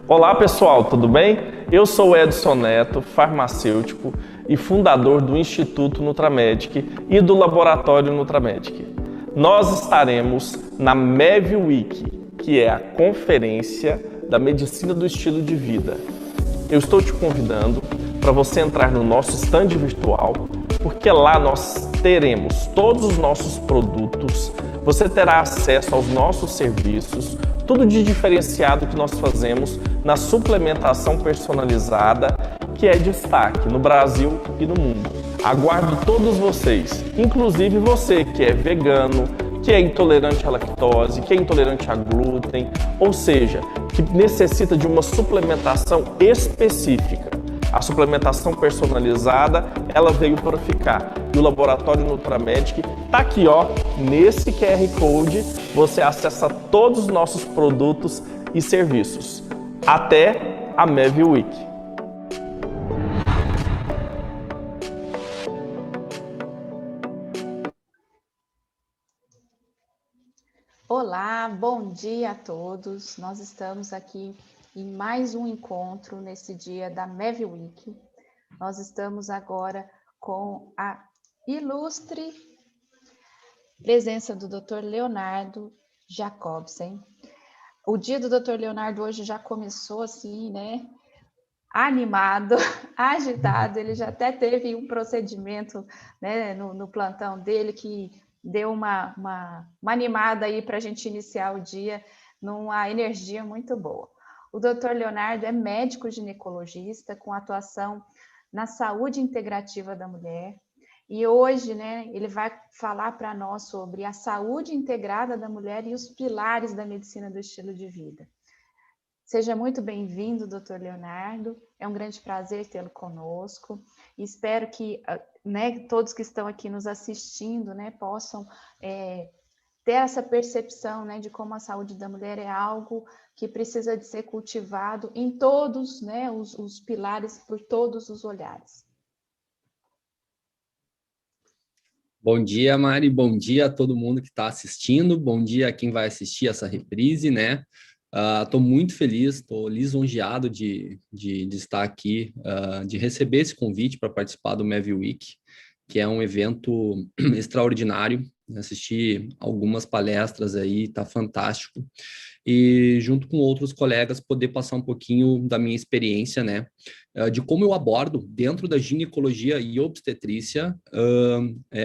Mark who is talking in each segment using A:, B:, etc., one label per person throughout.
A: Olá pessoal, tudo bem? Eu sou Edson Neto, farmacêutico e fundador do Instituto Nutramedic e do Laboratório Nutramedic. Nós estaremos na MEV Week, que é a conferência da medicina do estilo de vida. Eu estou te convidando para você entrar no nosso stand virtual, porque lá nós teremos todos os nossos produtos, você terá acesso aos nossos serviços, tudo de diferenciado que nós fazemos na suplementação personalizada, que é destaque no Brasil e no mundo. Aguardo todos vocês, inclusive você que é vegano, que é intolerante à lactose, que é intolerante a glúten, ou seja, que necessita de uma suplementação específica. A suplementação personalizada, ela veio para ficar. E o Laboratório Nutramedic está aqui, ó, nesse QR Code, você acessa todos os nossos produtos e serviços. Até a MEV Week.
B: Olá, bom dia a todos. Nós estamos aqui em mais um encontro nesse dia da MEV Week. Nós estamos agora com a ilustre presença do Dr. Leonardo Jacobsen. O dia do Dr. Leonardo hoje já começou assim, né? Animado, agitado. Ele já até teve um procedimento, né, no plantão dele que deu uma animada aí para a gente iniciar o dia numa energia muito boa. O Dr. Leonardo é médico ginecologista com atuação na saúde integrativa da mulher. E hoje, né, ele vai falar para nós sobre a saúde integrada da mulher e os pilares da medicina do estilo de vida. Seja muito bem-vindo, Dr. Leonardo. É um grande prazer tê-lo conosco. E espero que, né, todos que estão aqui nos assistindo, né, possam ter essa percepção, né, de como a saúde da mulher é algo que precisa de ser cultivado em todos, né, os pilares, por todos os olhares.
C: Bom dia, Mari. Bom dia a todo mundo que está assistindo. Bom dia a quem vai assistir essa reprise, né? Estou muito feliz, estou lisonjeado de estar aqui, de receber esse convite para participar do MEV Week, que é um evento extraordinário. Assisti algumas palestras aí, está fantástico. E junto com outros colegas, poder passar um pouquinho da minha experiência, né? De como eu abordo, dentro da ginecologia e obstetrícia,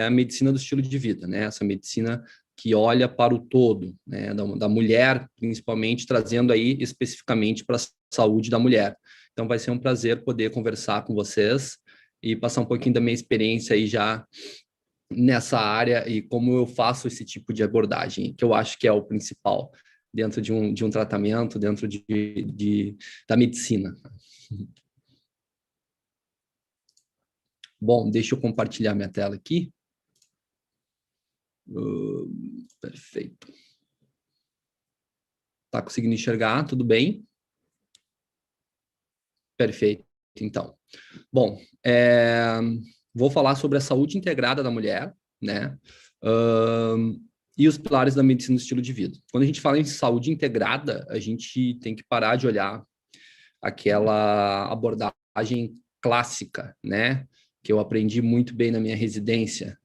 C: a medicina do estilo de vida, né? Essa medicina que olha para o todo, né, da mulher, principalmente, trazendo aí especificamente para a saúde da mulher. Então, vai ser um prazer poder conversar com vocês e passar um pouquinho da minha experiência aí já nessa área e como eu faço esse tipo de abordagem, que eu acho que é o principal dentro de um tratamento, dentro da medicina. Bom, deixa eu compartilhar minha tela aqui. Perfeito. Tá conseguindo enxergar? Tudo bem? Perfeito, então. Bom, vou falar sobre a saúde integrada da mulher, né? E os pilares da medicina do estilo de vida. Quando a gente fala em saúde integrada, a gente tem que parar de olhar aquela abordagem clássica, né? Que eu aprendi muito bem na minha residência,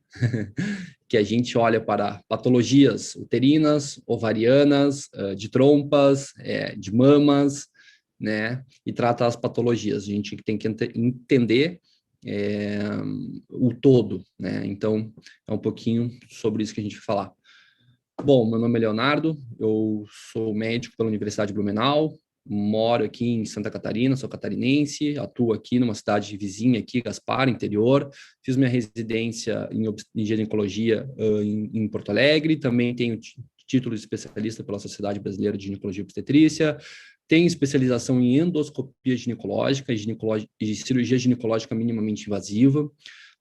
C: que a gente olha para patologias uterinas, ovarianas, de trompas, de mamas, né? E trata as patologias. A gente tem que entender o todo, né? Então, é um pouquinho sobre isso que a gente vai falar. Bom, meu nome é Leonardo, eu sou médico pela Universidade de Blumenau, moro aqui em Santa Catarina, sou catarinense, atuo aqui numa cidade vizinha aqui, Gaspar, interior. Fiz minha residência em ginecologia em Porto Alegre, também tenho título de especialista pela Sociedade Brasileira de Ginecologia e Obstetrícia, tenho especialização em endoscopia ginecológica e cirurgia ginecológica minimamente invasiva.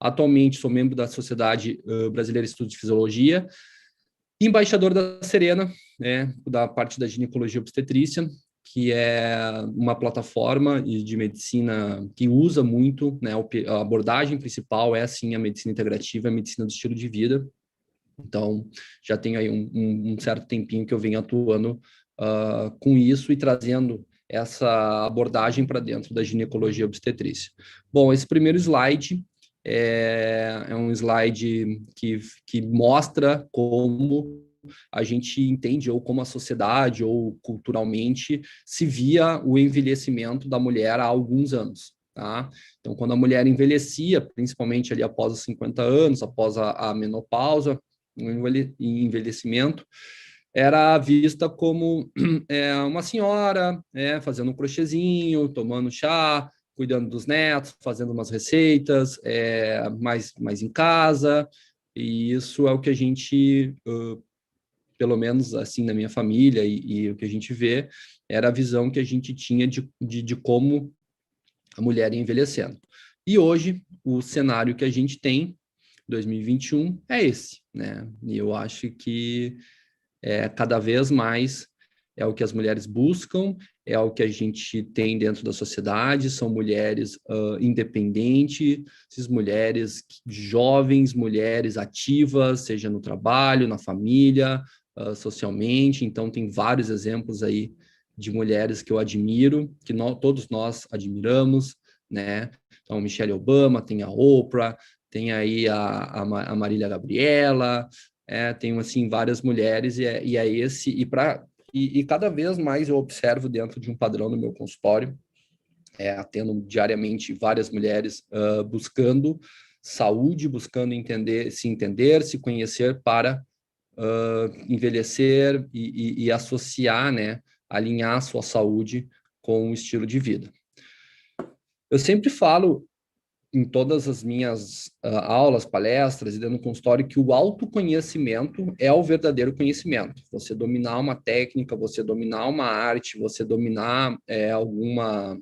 C: Atualmente sou membro da Sociedade Brasileira de Estudos de Fisiologia, embaixador da Serena, né, da parte da ginecologia obstetrícia, que é uma plataforma de medicina que usa muito, né, a abordagem principal é, assim, a medicina integrativa, a medicina do estilo de vida. Então, já tenho aí um certo tempinho que eu venho atuando com isso e trazendo essa abordagem para dentro da ginecologia obstetrícia. Bom, esse primeiro slide é um slide que mostra como a gente entende, ou como a sociedade, ou culturalmente, se via o envelhecimento da mulher há alguns anos. Tá? Então, quando a mulher envelhecia, principalmente ali após os 50 anos, após a menopausa, o envelhecimento, era vista como uma senhora fazendo um crochêzinho, tomando chá, cuidando dos netos, fazendo umas receitas, mais em casa, e isso é o que a gente, pelo menos assim na minha família, e o que a gente vê, era a visão que a gente tinha de como a mulher ia envelhecendo. E hoje, o cenário que a gente tem, 2021, é esse, né? E eu acho que cada vez mais é o que as mulheres buscam, é o que a gente tem dentro da sociedade, são mulheres independentes, mulheres jovens, mulheres ativas, seja no trabalho, na família, socialmente. Então, tem vários exemplos aí de mulheres que eu admiro, que todos nós admiramos, né? Então, Michelle Obama, tem a Oprah, tem aí a Marília Gabriela, tem assim várias mulheres, e é esse, e cada vez mais eu observo dentro de um padrão no meu consultório, atendo diariamente várias mulheres buscando saúde, buscando se conhecer para envelhecer e associar, né, alinhar a sua saúde com o estilo de vida. Eu sempre falo em todas as minhas aulas, palestras e dentro do consultório, que o autoconhecimento é o verdadeiro conhecimento. Você dominar uma técnica, você dominar uma arte, você dominar alguma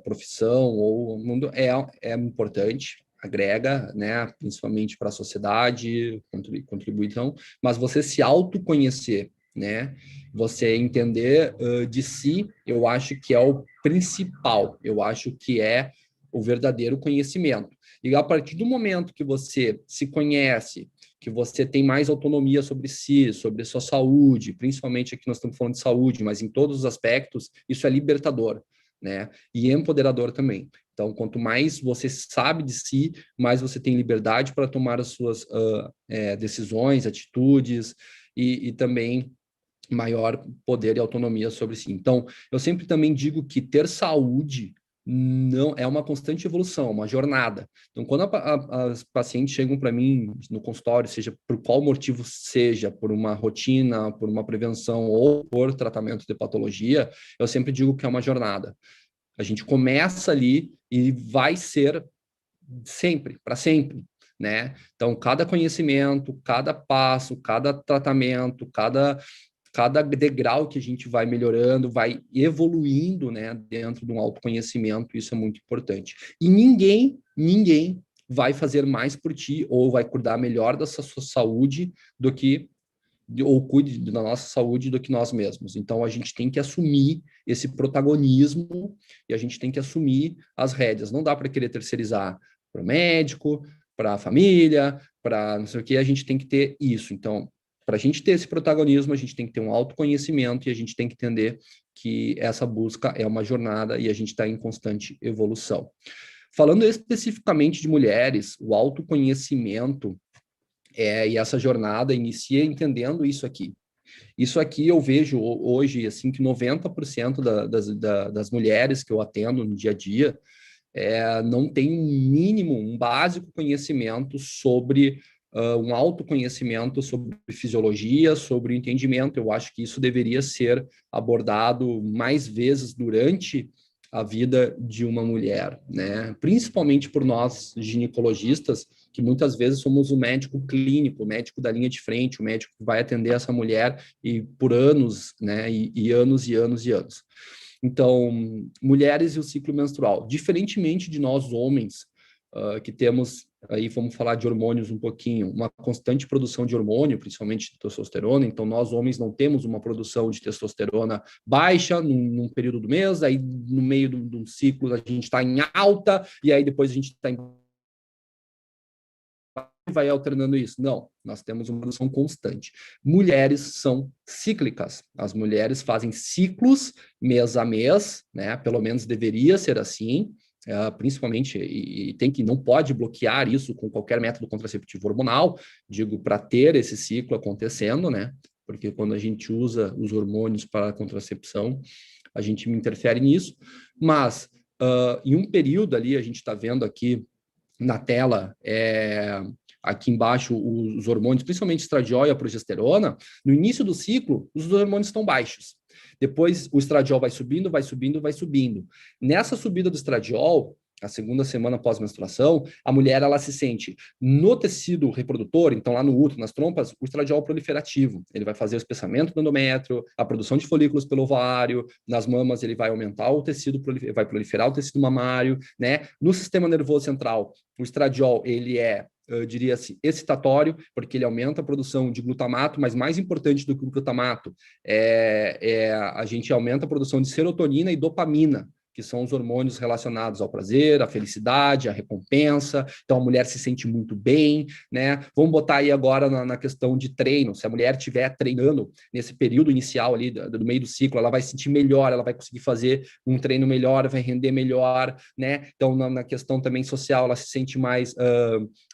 C: profissão ou mundo é importante, agrega, né, principalmente para a sociedade, contribui então, mas você se autoconhecer, né, você entender de si, eu acho que é o principal, eu acho que é o verdadeiro conhecimento. E a partir do momento que você se conhece, que você tem mais autonomia sobre si, sobre a sua saúde, principalmente aqui nós estamos falando de saúde, mas em todos os aspectos, isso é libertador, né? E empoderador também. Então, quanto mais você sabe de si, mais você tem liberdade para tomar as suas decisões, atitudes e também maior poder e autonomia sobre si. Então, eu sempre também digo que ter saúde não é uma constante evolução, uma jornada. Então, quando as pacientes chegam para mim no consultório, seja por qual motivo seja, por uma rotina, por uma prevenção ou por tratamento de patologia, eu sempre digo que é uma jornada. A gente começa ali e vai ser sempre, para sempre, né? Então, cada conhecimento, cada passo, cada tratamento, cada degrau que a gente vai melhorando, vai evoluindo, né, dentro de um autoconhecimento, isso é muito importante. E ninguém vai fazer mais por ti ou vai cuidar melhor da sua saúde do que ou cuide da nossa saúde do que nós mesmos. Então, a gente tem que assumir esse protagonismo e a gente tem que assumir as rédeas. Não dá para querer terceirizar para o médico, para a família, para não sei o que, a gente tem que ter isso. Então, para a gente ter esse protagonismo, a gente tem que ter um autoconhecimento e a gente tem que entender que essa busca é uma jornada e a gente está em constante evolução. Falando especificamente de mulheres, o autoconhecimento e essa jornada inicia entendendo isso aqui. Isso aqui eu vejo hoje, assim, que 90% das mulheres que eu atendo no dia a dia não tem um mínimo, um básico conhecimento sobre um autoconhecimento sobre fisiologia, sobre entendimento. Eu acho que isso deveria ser abordado mais vezes durante a vida de uma mulher, né? Principalmente por nós ginecologistas, que muitas vezes somos o médico clínico, o médico da linha de frente, o médico que vai atender essa mulher e por anos, né? E anos e anos e anos. Então, mulheres e o ciclo menstrual. Diferentemente de nós homens, que temos, aí vamos falar de hormônios um pouquinho, uma constante produção de hormônio, principalmente de testosterona, então nós homens não temos uma produção de testosterona baixa num período do mês, aí no meio de um ciclo a gente está em alta, e aí depois a gente está em vai alternando isso. Não, nós temos uma produção constante. Mulheres são cíclicas. As mulheres fazem ciclos mês a mês, né? Pelo menos deveria ser assim, principalmente, e não pode bloquear isso com qualquer método contraceptivo hormonal, digo, para ter esse ciclo acontecendo, né? Porque quando a gente usa os hormônios para a contracepção, a gente interfere nisso, mas em um período ali, a gente está vendo aqui na tela, aqui embaixo, os hormônios, principalmente estradiol e a progesterona, no início do ciclo, os hormônios estão baixos. Depois, o estradiol vai subindo, vai subindo, vai subindo. Nessa subida do estradiol, a segunda semana pós-menstruação, a mulher ela se sente no tecido reprodutor, então lá no útero, nas trompas, o estradiol proliferativo. Ele vai fazer o espessamento do endométrio, a produção de folículos pelo ovário, nas mamas ele vai aumentar o tecido, vai proliferar o tecido mamário, né? No sistema nervoso central, o estradiol, ele diria-se, excitatório, porque ele aumenta a produção de glutamato, mas mais importante do que o glutamato, a gente aumenta a produção de serotonina e dopamina, que são os hormônios relacionados ao prazer, à felicidade, à recompensa. Então, a mulher se sente muito bem, né? Vamos botar aí agora na questão de treino. Se a mulher estiver treinando nesse período inicial ali, do meio do ciclo, ela vai se sentir melhor, ela vai conseguir fazer um treino melhor, vai render melhor, né? Então, na questão também social, ela se sente mais...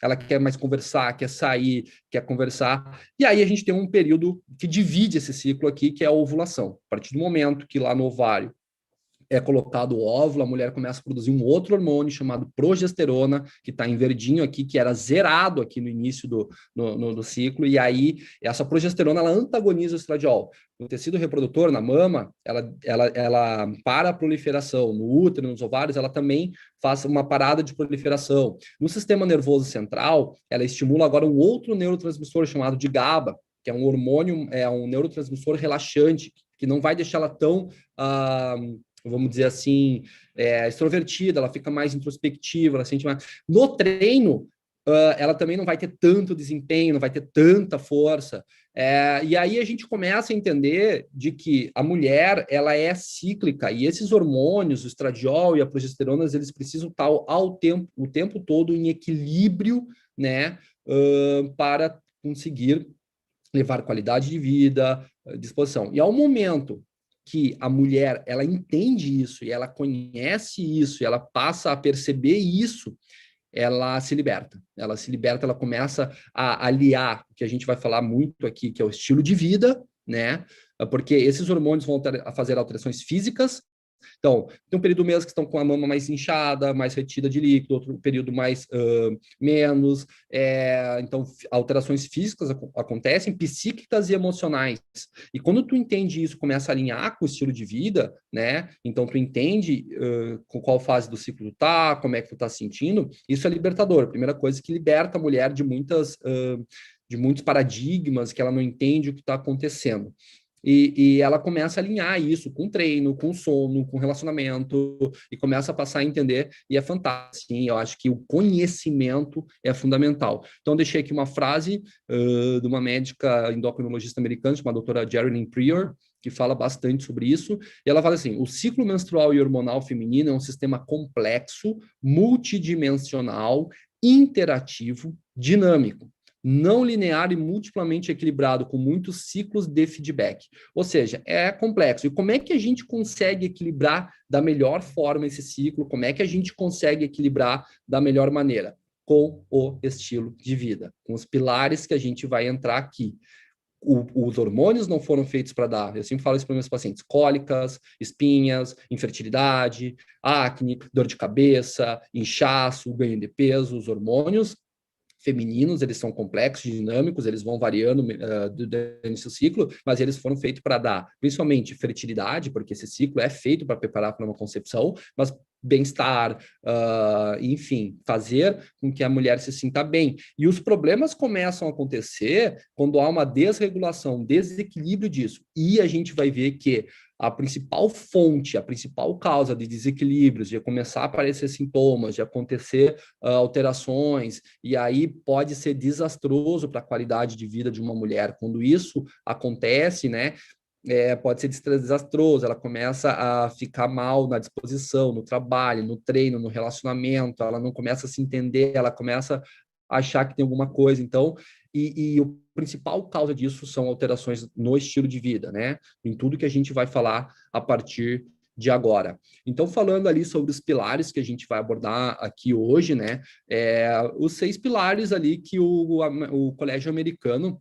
C: ela quer mais conversar, quer sair, quer conversar. E aí, a gente tem um período que divide esse ciclo aqui, que é a ovulação. A partir do momento que lá no ovário é colocado o óvulo, a mulher começa a produzir um outro hormônio chamado progesterona, que está em verdinho aqui, que era zerado aqui no início do ciclo, e aí essa progesterona ela antagoniza o estradiol. No tecido reprodutor, na mama, ela para a proliferação. No útero, nos ovários, ela também faz uma parada de proliferação. No sistema nervoso central, ela estimula agora um outro neurotransmissor chamado de GABA, que é um hormônio, um neurotransmissor relaxante, que não vai deixar ela tão... vamos dizer assim, extrovertida, ela fica mais introspectiva, ela sente mais... No treino, ela também não vai ter tanto desempenho, não vai ter tanta força. E aí a gente começa a entender de que a mulher, ela é cíclica, e esses hormônios, o estradiol e a progesterona, eles precisam estar o tempo todo em equilíbrio, né, para conseguir levar qualidade de vida, disposição. E ao momento que a mulher, ela entende isso, e ela conhece isso, e ela passa a perceber isso, ela se liberta, ela começa a aliar, o que a gente vai falar muito aqui, que é o estilo de vida, né? Porque esses hormônios vão fazer alterações físicas. Então, tem um período do mês que estão com a mama mais inchada, mais retida de líquido, outro período mais menos. Então, alterações físicas acontecem, psíquicas e emocionais. E quando tu entende isso, começa a alinhar com o estilo de vida, né? Então, tu entende com qual fase do ciclo tu tá, como é que tu tá se sentindo, isso é libertador. A primeira coisa que liberta a mulher de muitos paradigmas que ela não entende o que está acontecendo. E ela começa a alinhar isso com treino, com sono, com relacionamento, e começa a passar a entender, e é fantástico. Sim, eu acho que o conhecimento é fundamental. Então, deixei aqui uma frase de uma médica endocrinologista americana, chamada doutora Geraldine Prior, que fala bastante sobre isso, e ela fala assim: o ciclo menstrual e hormonal feminino é um sistema complexo, multidimensional, interativo, dinâmico, não linear e multiplamente equilibrado, com muitos ciclos de feedback. Ou seja, é complexo. E como é que a gente consegue equilibrar da melhor forma esse ciclo? Como é que a gente consegue equilibrar da melhor maneira? Com o estilo de vida, com os pilares que a gente vai entrar aqui. Os hormônios não foram feitos para dar, eu sempre falo isso para meus pacientes: cólicas, espinhas, infertilidade, acne, dor de cabeça, inchaço, ganho de peso. Os hormônios femininos, eles são complexos, dinâmicos, eles vão variando durante o ciclo, mas eles foram feitos para dar, principalmente, fertilidade, porque esse ciclo é feito para preparar para uma concepção, mas bem-estar, enfim, fazer com que a mulher se sinta bem. E os problemas começam a acontecer quando há uma desregulação, um desequilíbrio disso. E a gente vai ver que a principal fonte, a principal causa de desequilíbrios, de começar a aparecer sintomas, de acontecer alterações, e aí pode ser desastroso para a qualidade de vida de uma mulher. Quando isso acontece, né, pode ser desastroso, ela começa a ficar mal na disposição, no trabalho, no treino, no relacionamento, ela não começa a se entender, ela começa achar que tem alguma coisa. Então, e o principal causa disso são alterações no estilo de vida, né? Em tudo que a gente vai falar a partir de agora. Então, falando ali sobre os pilares que a gente vai abordar aqui hoje, né? Os 6 pilares ali que o Colégio Americano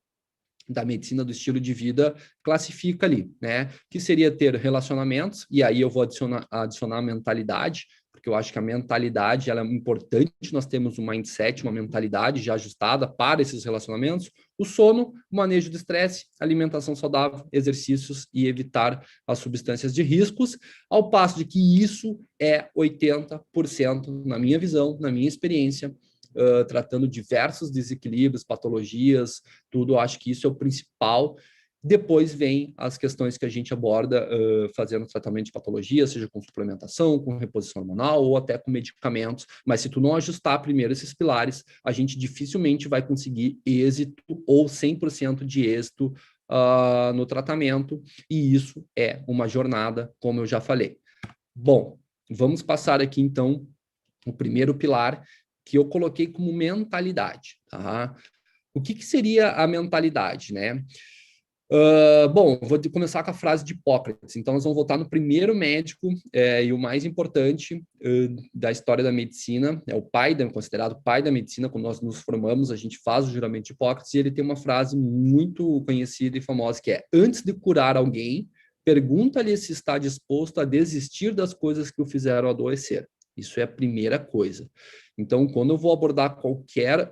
C: da Medicina do Estilo de Vida classifica ali, né? Que seria ter relacionamentos, e aí eu vou adicionar a mentalidade, porque eu acho que a mentalidade ela é importante, nós temos um mindset, uma mentalidade já ajustada para esses relacionamentos, o sono, o manejo do estresse, alimentação saudável, exercícios e evitar as substâncias de riscos, ao passo de que isso é 80%, na minha visão, na minha experiência, tratando diversos desequilíbrios, patologias, tudo, eu acho que isso é o principal. Depois vem as questões que a gente aborda fazendo tratamento de patologia, seja com suplementação, com reposição hormonal ou até com medicamentos. Mas se tu não ajustar primeiro esses pilares, a gente dificilmente vai conseguir êxito ou 100% de êxito no tratamento. E isso é uma jornada, como eu já falei. Bom, vamos passar aqui então o primeiro pilar que eu coloquei como mentalidade. Tá? O que seria a mentalidade, né? Bom, vou começar com a frase de Hipócrates. Então, nós vamos voltar no primeiro médico e o mais importante da história da medicina, é o pai, considerado o pai da medicina. Quando nós nos formamos, a gente faz o juramento de Hipócrates e ele tem uma frase muito conhecida e famosa que é: antes de curar alguém, pergunta-lhe se está disposto a desistir das coisas que o fizeram adoecer. Isso é a primeira coisa. Então, quando eu vou abordar qualquer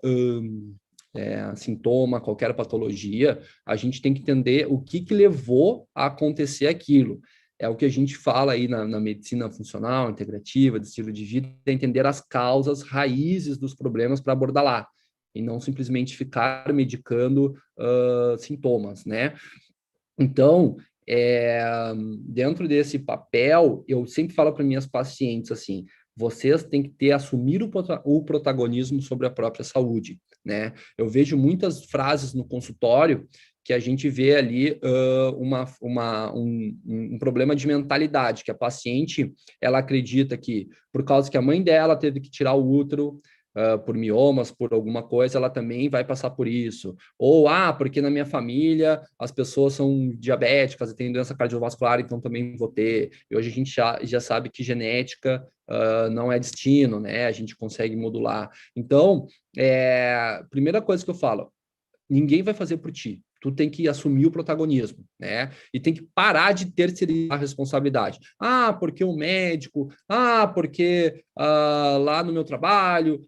C: sintoma, qualquer patologia, a gente tem que entender o que levou a acontecer aquilo. É o que a gente fala aí na medicina funcional, integrativa, de estilo de vida, é entender as causas, raízes dos problemas para abordar lá, e não simplesmente ficar medicando sintomas, né? Então, dentro desse papel, eu sempre falo para minhas pacientes assim: vocês têm que assumir o protagonismo sobre a própria saúde, né? Eu vejo muitas frases no consultório que a gente vê ali um problema de mentalidade, que a paciente, ela acredita que por causa que a mãe dela teve que tirar o útero, por miomas, por alguma coisa, ela também vai passar por isso. Ou, porque na minha família as pessoas são diabéticas e têm doença cardiovascular, então também vou ter. E hoje a gente já sabe que genética não é destino, né? A gente consegue modular. Então, primeira coisa que eu falo: ninguém vai fazer por ti. Tu tem que assumir o protagonismo, né? E tem que parar de terceirizar a responsabilidade. Porque o médico, porque lá no meu trabalho,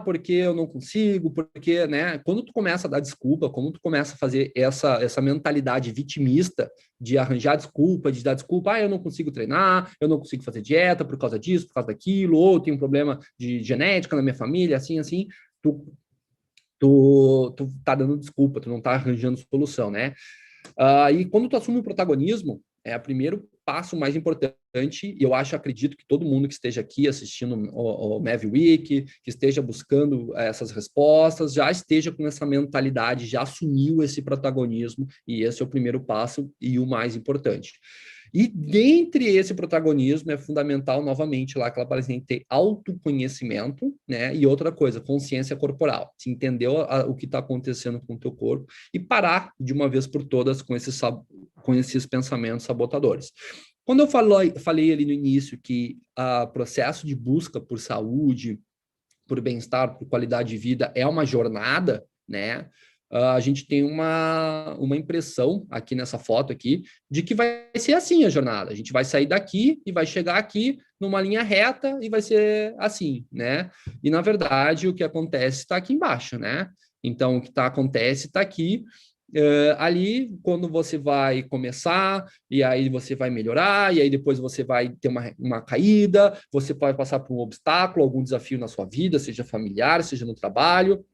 C: porque eu não consigo, porque, né? Quando tu começa a dar desculpa, quando tu começa a fazer essa mentalidade vitimista de arranjar desculpa, de dar desculpa, eu não consigo treinar, eu não consigo fazer dieta por causa disso, por causa daquilo, ou tenho um problema de genética na minha família, assim, tu tá dando desculpa, tu não tá arranjando solução, né? E quando tu assume o protagonismo, é o primeiro passo mais importante, e eu acredito que todo mundo que esteja aqui assistindo o Mav Week, que esteja buscando essas respostas, já esteja com essa mentalidade, já assumiu esse protagonismo, e esse é o primeiro passo e o mais importante. E dentre esse protagonismo é fundamental, novamente, lá que ela aparece, ter autoconhecimento, né? E outra coisa, consciência corporal. Se entendeu o que está acontecendo com o teu corpo e parar de uma vez por todas com esses pensamentos sabotadores. Quando eu falei ali no início que o processo de busca por saúde, por bem-estar, por qualidade de vida é uma jornada, né? A gente tem uma impressão aqui nessa foto aqui de que vai ser assim a jornada. A gente vai sair daqui e vai chegar aqui numa linha reta e vai ser assim, né? E, na verdade, o que acontece está aqui embaixo, né? Então, o que acontece está aqui. Ali, quando você vai começar, e aí você vai melhorar, e aí depois você vai ter uma caída, você pode passar por um obstáculo, algum desafio na sua vida, seja familiar, seja no trabalho.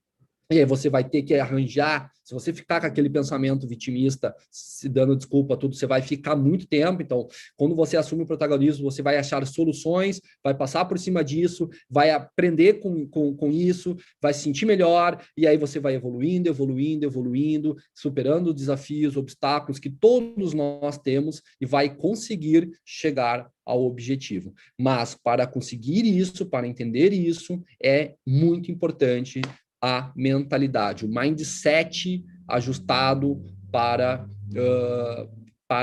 C: E aí você vai ter que arranjar, se você ficar com aquele pensamento vitimista, se dando desculpa, tudo, você vai ficar muito tempo. Então, quando você assume o protagonismo, você vai achar soluções, vai passar por cima disso, vai aprender com isso, vai se sentir melhor, e aí você vai evoluindo, superando desafios, obstáculos que todos nós temos e vai conseguir chegar ao objetivo. Mas para conseguir isso, para entender isso, é muito importante a mentalidade, o mindset ajustado para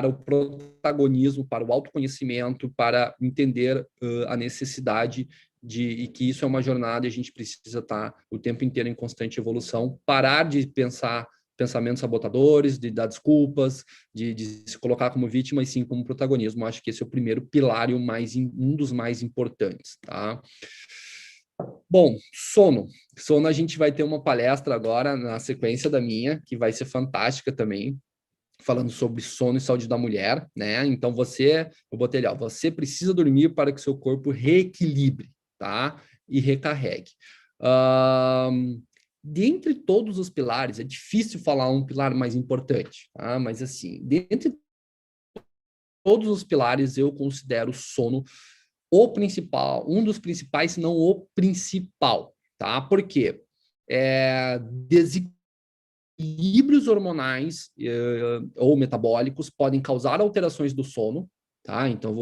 C: o protagonismo, para o autoconhecimento, para entender a necessidade e que isso é uma jornada e a gente precisa estar o tempo inteiro em constante evolução, parar de pensar pensamentos sabotadores, de dar desculpas, de se colocar como vítima e sim como protagonismo. Acho que esse é o primeiro pilar e um dos mais importantes, tá? Bom, sono. Sono, a gente vai ter uma palestra agora na sequência da minha, que vai ser fantástica também, falando sobre sono e saúde da mulher, né? Então eu botei ali, ó, você precisa dormir para que seu corpo reequilibre, tá? E recarregue. Dentre todos os pilares, é difícil falar um pilar mais importante, tá? Mas assim, dentre todos os pilares, eu considero o sono o principal, um dos principais, se não o principal, tá? Por quê? Desequilíbrios hormonais ou metabólicos podem causar alterações do sono, tá? Então,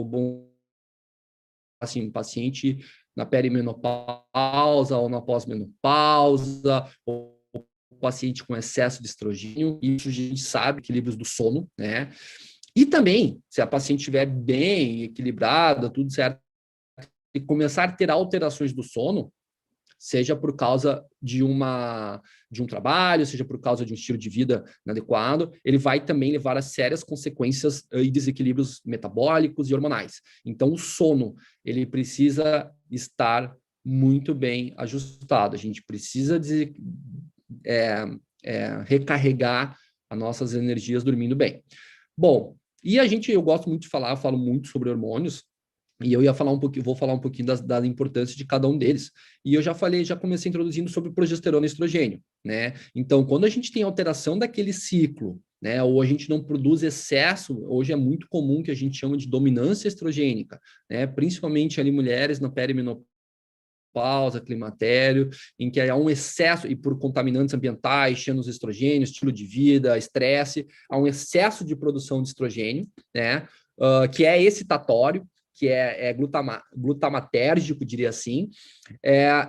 C: assim, paciente na perimenopausa ou na pós-menopausa, ou paciente com excesso de estrogênio, isso a gente sabe, equilíbrios do sono, né? E também, se a paciente estiver bem equilibrada, tudo certo, e começar a ter alterações do sono, seja por causa de um trabalho, seja por causa de um estilo de vida inadequado, ele vai também levar a sérias consequências e desequilíbrios metabólicos e hormonais. Então, o sono, ele precisa estar muito bem ajustado. A gente precisa recarregar as nossas energias dormindo bem. Bom, e eu gosto muito de falar, eu falo muito sobre hormônios, e eu vou falar um pouquinho da importância de cada um deles. E eu já comecei introduzindo sobre progesterona e estrogênio, né? Então, quando a gente tem alteração daquele ciclo, né, ou a gente não produz excesso, hoje é muito comum que a gente chama de dominância estrogênica, né? Principalmente ali mulheres na perimenopausa, climatério, em que há um excesso, e por contaminantes ambientais, xenos estrogênios, estilo de vida, estresse, há um excesso de produção de estrogênio, né? Que é excitatório, que é glutamatérgico, diria assim,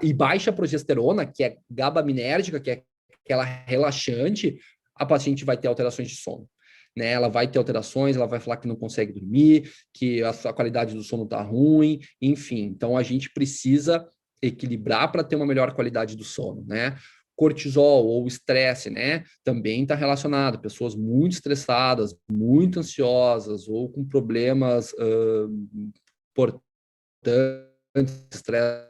C: e baixa progesterona, que é gabaminérgica, que é aquela relaxante, a paciente vai ter alterações de sono. Né? Ela vai ter alterações, ela vai falar que não consegue dormir, que a qualidade do sono está ruim, enfim. Então, a gente precisa equilibrar para ter uma melhor qualidade do sono, né? Cortisol ou estresse, né? Também está relacionado. Pessoas muito estressadas, muito ansiosas ou com problemas importantes, estresse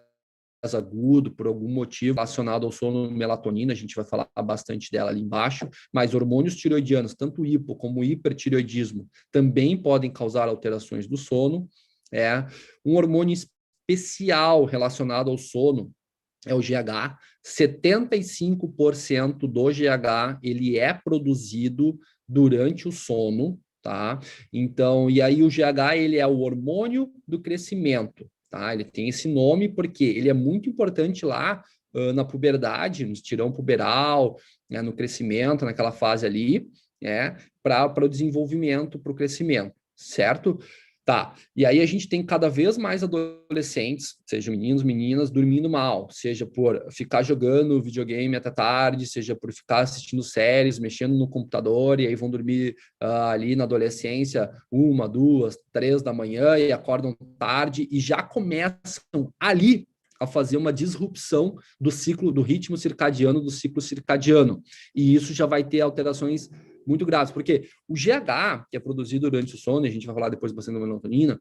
C: agudo, por algum motivo relacionado ao sono, melatonina, a gente vai falar bastante dela ali embaixo, mas hormônios tireoidianos, tanto hipo como hipertireoidismo, também podem causar alterações do sono. Um hormônio especial relacionado ao sono é o GH. 75% do GH ele é produzido durante o sono, tá? Então, e aí o GH ele é o hormônio do crescimento, tá? Ele tem esse nome porque ele é muito importante lá na puberdade, no estirão puberal, né, no crescimento, naquela fase ali, para o desenvolvimento, para o crescimento, certo? Tá, e aí a gente tem cada vez mais adolescentes, sejam meninos, meninas, dormindo mal, seja por ficar jogando videogame até tarde, seja por ficar assistindo séries, mexendo no computador, e aí vão dormir ali na adolescência 1, 2, 3 da manhã e acordam tarde e já começam ali a fazer uma disrupção do ciclo, do ritmo circadiano, do ciclo circadiano. E isso já vai ter alterações muito graves, porque o GH, que é produzido durante o sono, e a gente vai falar depois bastante da melatonina,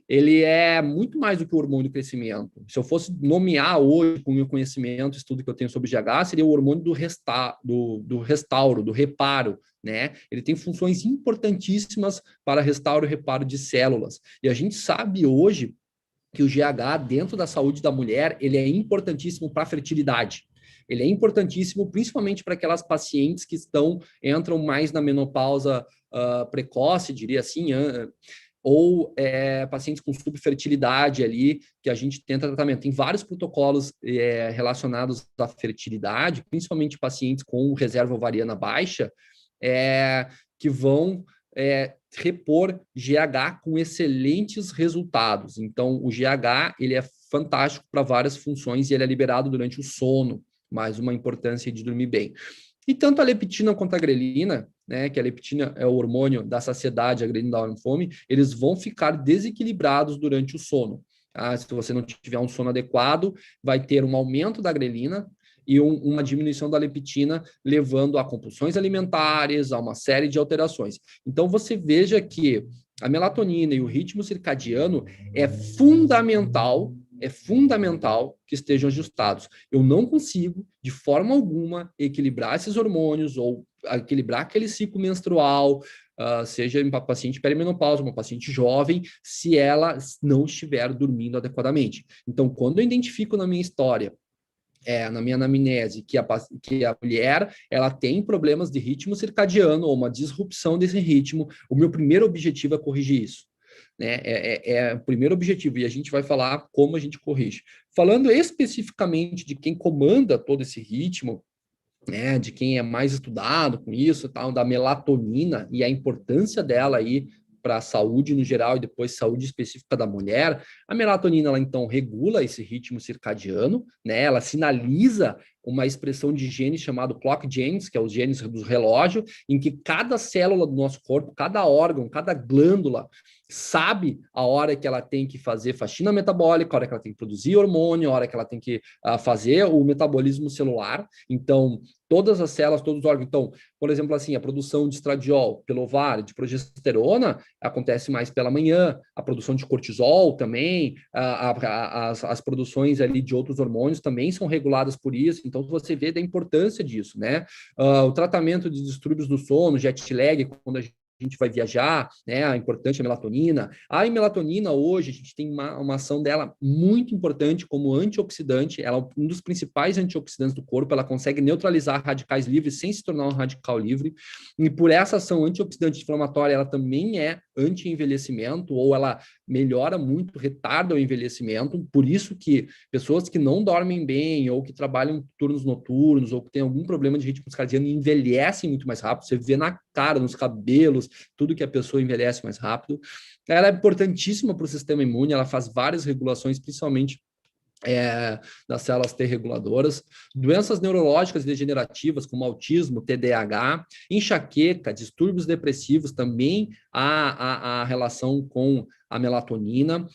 C: ele é muito mais do que o hormônio do crescimento. Se eu fosse nomear hoje, com o meu conhecimento, estudo que eu tenho sobre GH, seria o hormônio do restauro, do reparo, né? Ele tem funções importantíssimas para restauro e reparo de células. E a gente sabe hoje que o GH, dentro da saúde da mulher, ele é importantíssimo para a fertilidade. Ele é importantíssimo, principalmente para aquelas pacientes que entram mais na menopausa precoce, diria assim, ou pacientes com subfertilidade ali, que a gente tenta tratamento. Tem vários protocolos relacionados à fertilidade, principalmente pacientes com reserva ovariana baixa, que vão repor GH com excelentes resultados. Então, o GH ele é fantástico para várias funções e ele é liberado durante o sono, mais uma importância de dormir bem. E tanto a leptina quanto a grelina, né, que a leptina é o hormônio da saciedade, a grelina da fome, eles vão ficar desequilibrados durante o sono. Tá? Se você não tiver um sono adequado, vai ter um aumento da grelina e uma diminuição da leptina, levando a compulsões alimentares, a uma série de alterações. Então, você veja que a melatonina e o ritmo circadiano é fundamental que estejam ajustados. Eu não consigo, de forma alguma, equilibrar esses hormônios ou equilibrar aquele ciclo menstrual, seja uma paciente perimenopausa, uma paciente jovem, se ela não estiver dormindo adequadamente. Então, quando eu identifico na minha história, na minha anamnese, que a mulher ela tem problemas de ritmo circadiano ou uma disrupção desse ritmo, o meu primeiro objetivo é corrigir isso. Né? É o primeiro objetivo, e a gente vai falar como a gente corrige. Falando especificamente de quem comanda todo esse ritmo, né, de quem é mais estudado com isso, tal, da melatonina e a importância dela aí para a saúde no geral e depois saúde específica da mulher. A melatonina, ela então regula esse ritmo circadiano, né? Ela sinaliza uma expressão de genes chamado clock genes, que é os genes do relógio, em que cada célula do nosso corpo, cada órgão, cada glândula sabe a hora que ela tem que fazer faxina metabólica, a hora que ela tem que produzir hormônio, a hora que ela tem que fazer o metabolismo celular. Então, todas as células, todos os órgãos. Então, por exemplo, assim, a produção de estradiol pelo ovário, de progesterona, acontece mais pela manhã, a produção de cortisol também, as produções ali de outros hormônios também são reguladas por isso. Então, você vê da importância disso, né? O tratamento de distúrbios do sono, jet lag, quando a gente vai viajar, né? A importante melatonina. A melatonina hoje, a gente tem uma ação dela muito importante como antioxidante. Ela é um dos principais antioxidantes do corpo. Ela consegue neutralizar radicais livres sem se tornar um radical livre. E por essa ação antioxidante inflamatória, ela também é anti-envelhecimento, ou ela melhora muito, retarda o envelhecimento. Por isso que pessoas que não dormem bem, ou que trabalham turnos noturnos, ou que têm algum problema de ritmo circadiano, envelhecem muito mais rápido. Você vê na cara, nos cabelos, tudo que a pessoa envelhece mais rápido. Ela é importantíssima para o sistema imune, ela faz várias regulações, principalmente das células T reguladoras, doenças neurológicas degenerativas como autismo, TDAH, enxaqueca, distúrbios depressivos, também há a relação com a melatonina.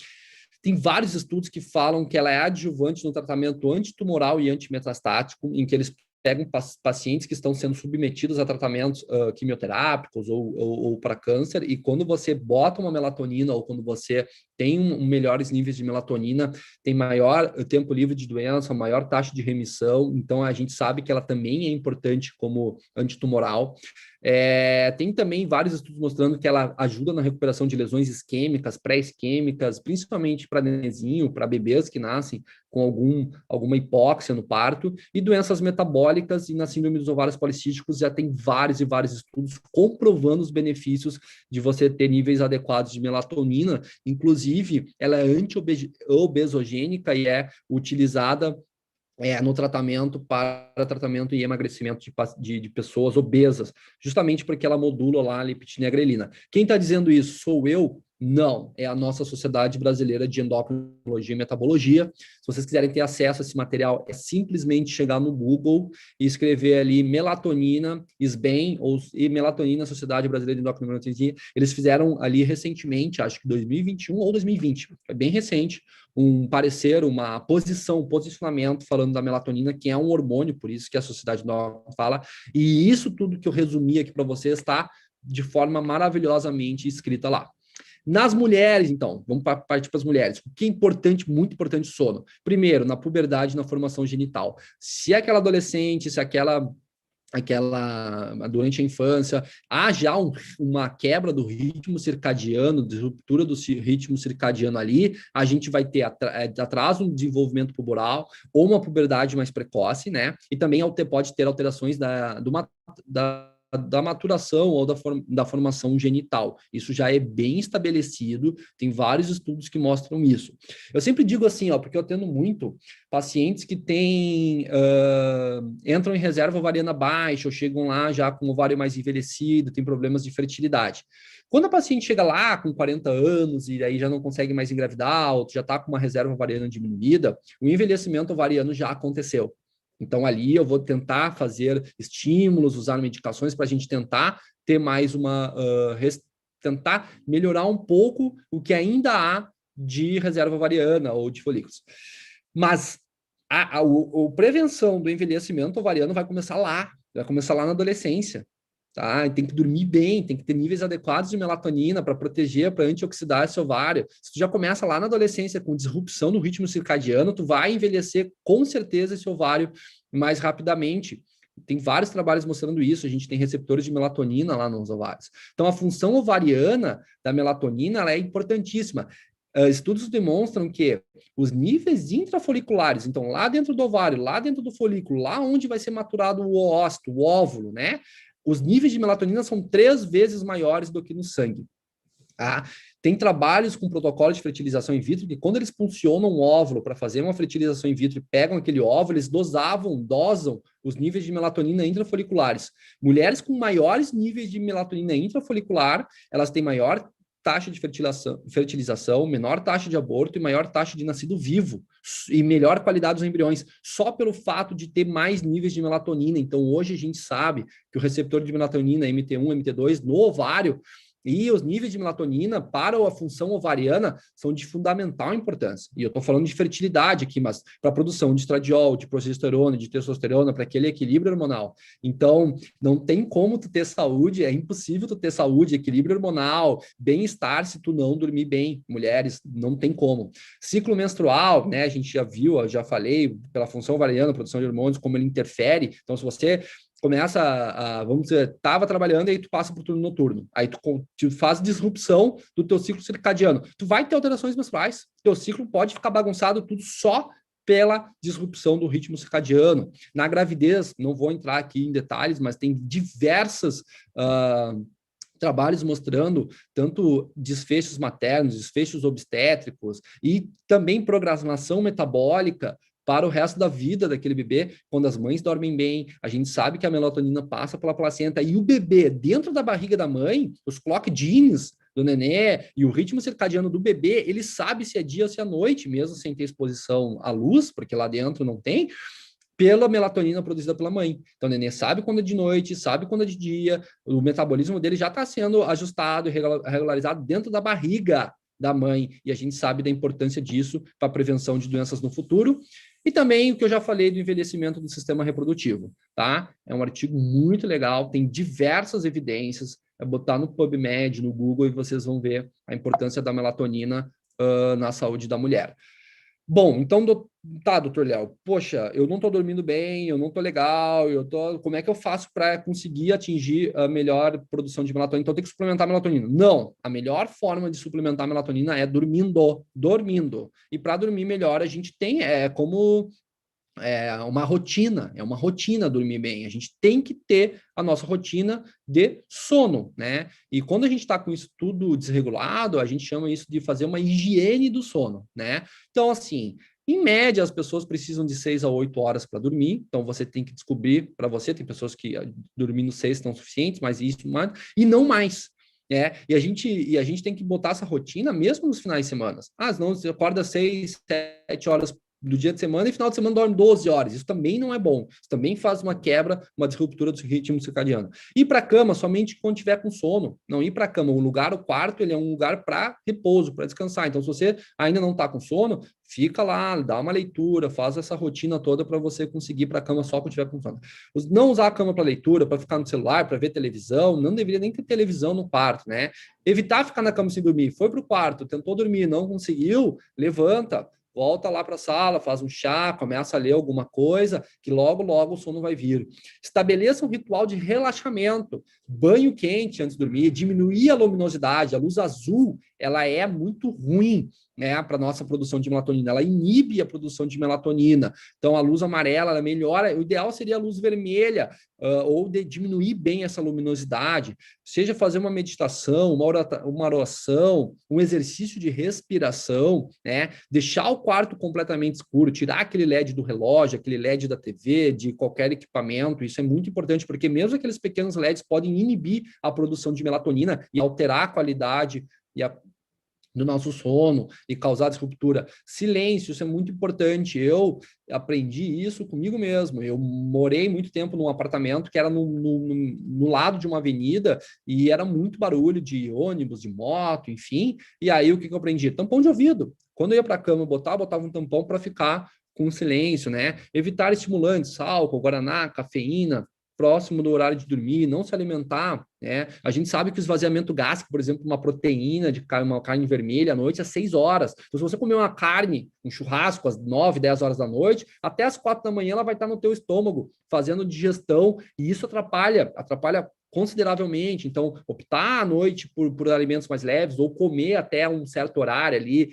C: Tem vários estudos que falam que ela é adjuvante no tratamento antitumoral e antimetastático, em que eles pegam pacientes que estão sendo submetidos a tratamentos quimioterápicos ou para câncer, e quando você bota uma melatonina ou quando você tem melhores níveis de melatonina, tem maior tempo livre de doença, maior taxa de remissão. Então, a gente sabe que ela também é importante como antitumoral. Tem também vários estudos mostrando que ela ajuda na recuperação de lesões isquêmicas, pré-isquêmicas, principalmente para nenenzinho, para bebês que nascem com alguma hipóxia no parto, e doenças metabólicas, e na síndrome dos ovários policísticos já tem vários e vários estudos comprovando os benefícios de você ter níveis adequados de melatonina. Inclusive, ela é anti-obesogênica e é utilizada no tratamento para tratamento e emagrecimento de pessoas obesas, justamente porque ela modula lá a leptina e a grelina. Quem está dizendo isso? Sou eu? Não, é a nossa Sociedade Brasileira de Endocrinologia e Metabologia. Se vocês quiserem ter acesso a esse material, é simplesmente chegar no Google e escrever ali melatonina, SBEM, ou melatonina, Sociedade Brasileira de Endocrinologia. Eles fizeram ali recentemente, acho que 2021 ou 2020, é bem recente, um parecer, um posicionamento falando da melatonina, que é um hormônio, por isso que a Sociedade fala. E isso tudo que eu resumi aqui para vocês está de forma maravilhosamente escrita lá. Nas mulheres, então, vamos partir para as mulheres. O que é importante, muito importante, o sono. Primeiro, na puberdade, na formação genital. Se aquela adolescente, se aquela durante a infância, há já uma quebra do ritmo circadiano, de ruptura do ritmo circadiano ali, a gente vai ter atraso no desenvolvimento puberal ou uma puberdade mais precoce, né? E também pode ter alterações da maturação ou da formação genital. Isso já é bem estabelecido, tem vários estudos que mostram isso. Eu sempre digo assim, porque eu atendo muito pacientes que entram em reserva ovariana baixa ou chegam lá já com o ovário mais envelhecido, tem problemas de fertilidade. Quando a paciente chega lá com 40 anos e aí já não consegue mais engravidar, ou já está com uma reserva ovariana diminuída, o envelhecimento ovariano já aconteceu. Então, ali eu vou tentar fazer estímulos, usar medicações para a gente tentar ter mais tentar melhorar um pouco o que ainda há de reserva ovariana ou de folículos. Mas a prevenção do envelhecimento ovariano vai começar lá na adolescência. Tá? Tem que dormir bem, tem que ter níveis adequados de melatonina para proteger, para antioxidar esse ovário. Se tu já começa lá na adolescência com disrupção no ritmo circadiano, tu vai envelhecer com certeza esse ovário mais rapidamente. Tem vários trabalhos mostrando isso, a gente tem receptores de melatonina lá nos ovários. Então, a função ovariana da melatonina ela é importantíssima. Estudos demonstram que os níveis intrafoliculares, então lá dentro do ovário, lá dentro do folículo, lá onde vai ser maturado o óvulo, o óvulo, né? Os níveis de melatonina são 3 vezes maiores do que no sangue. Tá? Tem trabalhos com protocolo de fertilização in vitro que quando eles puncionam um óvulo para fazer uma fertilização in vitro e pegam aquele óvulo, eles dosam os níveis de melatonina intrafoliculares. Mulheres com maiores níveis de melatonina intrafolicular, elas têm maior taxa de fertilização, menor taxa de aborto e maior taxa de nascido vivo e melhor qualidade dos embriões, só pelo fato de ter mais níveis de melatonina. Então, hoje a gente sabe que o receptor de melatonina MT1, MT2 no ovário e os níveis de melatonina para a função ovariana são de fundamental importância. E eu estou falando de fertilidade aqui, mas para a produção de estradiol, de progesterona, de testosterona, para aquele equilíbrio hormonal. Então, não tem como tu ter saúde, é impossível tu ter saúde, equilíbrio hormonal, bem-estar se tu não dormir bem. Mulheres, não tem como. Ciclo menstrual, né, a gente já viu, eu já falei, pela função ovariana, produção de hormônios, como ele interfere. Então, se você começa vamos dizer, estava trabalhando e aí tu passa para o turno noturno. Aí tu faz disrupção do teu ciclo circadiano. Tu vai ter alterações menstruais. Teu ciclo pode ficar bagunçado tudo só pela disrupção do ritmo circadiano. Na gravidez, não vou entrar aqui em detalhes, mas tem diversas trabalhos mostrando tanto desfechos maternos, desfechos obstétricos e também programação metabólica para o resto da vida daquele bebê, quando as mães dormem bem, a gente sabe que a melatonina passa pela placenta e o bebê dentro da barriga da mãe, os clock genes do nenê e o ritmo circadiano do bebê, ele sabe se é dia ou se é noite, mesmo sem ter exposição à luz, porque lá dentro não tem, pela melatonina produzida pela mãe. Então, o nenê sabe quando é de noite, sabe quando é de dia, o metabolismo dele já está sendo ajustado e regularizado dentro da barriga da mãe, e a gente sabe da importância disso para a prevenção de doenças no futuro. E também o que eu já falei do envelhecimento do sistema reprodutivo, tá? É um artigo muito legal, tem diversas evidências, é botar no PubMed, no Google, e vocês vão ver a importância da melatonina na saúde da mulher. Bom, então, doutor Léo, poxa, eu não estou dormindo bem, eu não estou legal, como é que eu faço para conseguir atingir a melhor produção de melatonina? Então, tem que suplementar a melatonina. Não, a melhor forma de suplementar a melatonina é dormindo. E para dormir melhor, a gente tem, é uma rotina dormir bem. A gente tem que ter a nossa rotina de sono, né? E quando a gente está com isso tudo desregulado, a gente chama isso de fazer uma higiene do sono, né? Então, assim, em média, as pessoas precisam de 6 a 8 horas para dormir. Então, você tem que descobrir para você, tem pessoas que dormindo 6 estão suficientes, mas isso mais, e não mais. E a gente tem que botar essa rotina mesmo nos finais de semana. Não, você acorda 6, 7 horas do dia de semana e final de semana dorme 12 horas. Isso também não é bom. Isso também faz uma quebra, uma disruptura do ritmo circadiano. Ir para a cama somente quando tiver com sono. Não ir para a cama. O quarto, ele é um lugar para repouso, para descansar. Então, se você ainda não está com sono, fica lá, dá uma leitura, faz essa rotina toda para você conseguir ir para a cama só quando tiver com sono. Não usar a cama para leitura, para ficar no celular, para ver televisão, não deveria nem ter televisão no quarto, né? Evitar ficar na cama sem dormir. Foi para o quarto, tentou dormir, não conseguiu, levanta, volta lá para a sala, faz um chá, começa a ler alguma coisa, que logo, logo o sono vai vir. Estabeleça um ritual de relaxamento, banho quente antes de dormir, diminuir a luminosidade. A luz azul, ela é muito ruim, né, para a nossa produção de melatonina. Ela inibe a produção de melatonina. Então, a luz amarela, ela melhora. O ideal seria a luz vermelha, ou diminuir bem essa luminosidade. Seja fazer uma meditação, uma oração, um exercício de respiração, né? Deixar o quarto completamente escuro, tirar aquele LED do relógio, aquele LED da TV, de qualquer equipamento. Isso é muito importante, porque mesmo aqueles pequenos LEDs podem inibir a produção de melatonina e alterar a qualidade e a do nosso sono e causar disruptura. Silêncio, isso é muito importante. Eu aprendi isso comigo mesmo. Eu morei muito tempo num apartamento que era no lado de uma avenida e era muito barulho de ônibus, de moto, enfim. E aí o que eu aprendi? Tampão de ouvido. Quando eu ia para a cama botava um tampão para ficar com silêncio, né? Evitar estimulantes, álcool, guaraná, cafeína, próximo do horário de dormir, não se alimentar, né? A gente sabe que o esvaziamento gástrico, por exemplo, uma proteína de uma carne vermelha à noite, é 6 horas. Então, se você comer uma carne, um churrasco às 9, 10 horas da noite, até às 4 da manhã ela vai estar no teu estômago, fazendo digestão, e isso atrapalha consideravelmente. Então, optar à noite por alimentos mais leves, ou comer até um certo horário ali,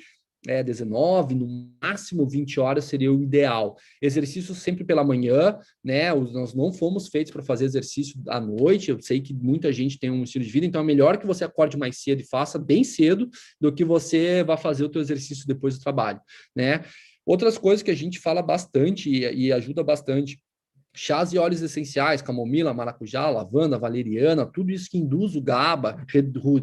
C: 19, no máximo 20 horas seria o ideal. Exercício sempre pela manhã, né? Nós não fomos feitos para fazer exercício à noite. Eu sei que muita gente tem um estilo de vida, então é melhor que você acorde mais cedo e faça bem cedo do que você vá fazer o teu exercício depois do trabalho, né? Outras coisas que a gente fala bastante e ajuda bastante: chás e óleos essenciais, camomila, maracujá, lavanda, valeriana, tudo isso que induz o GABA,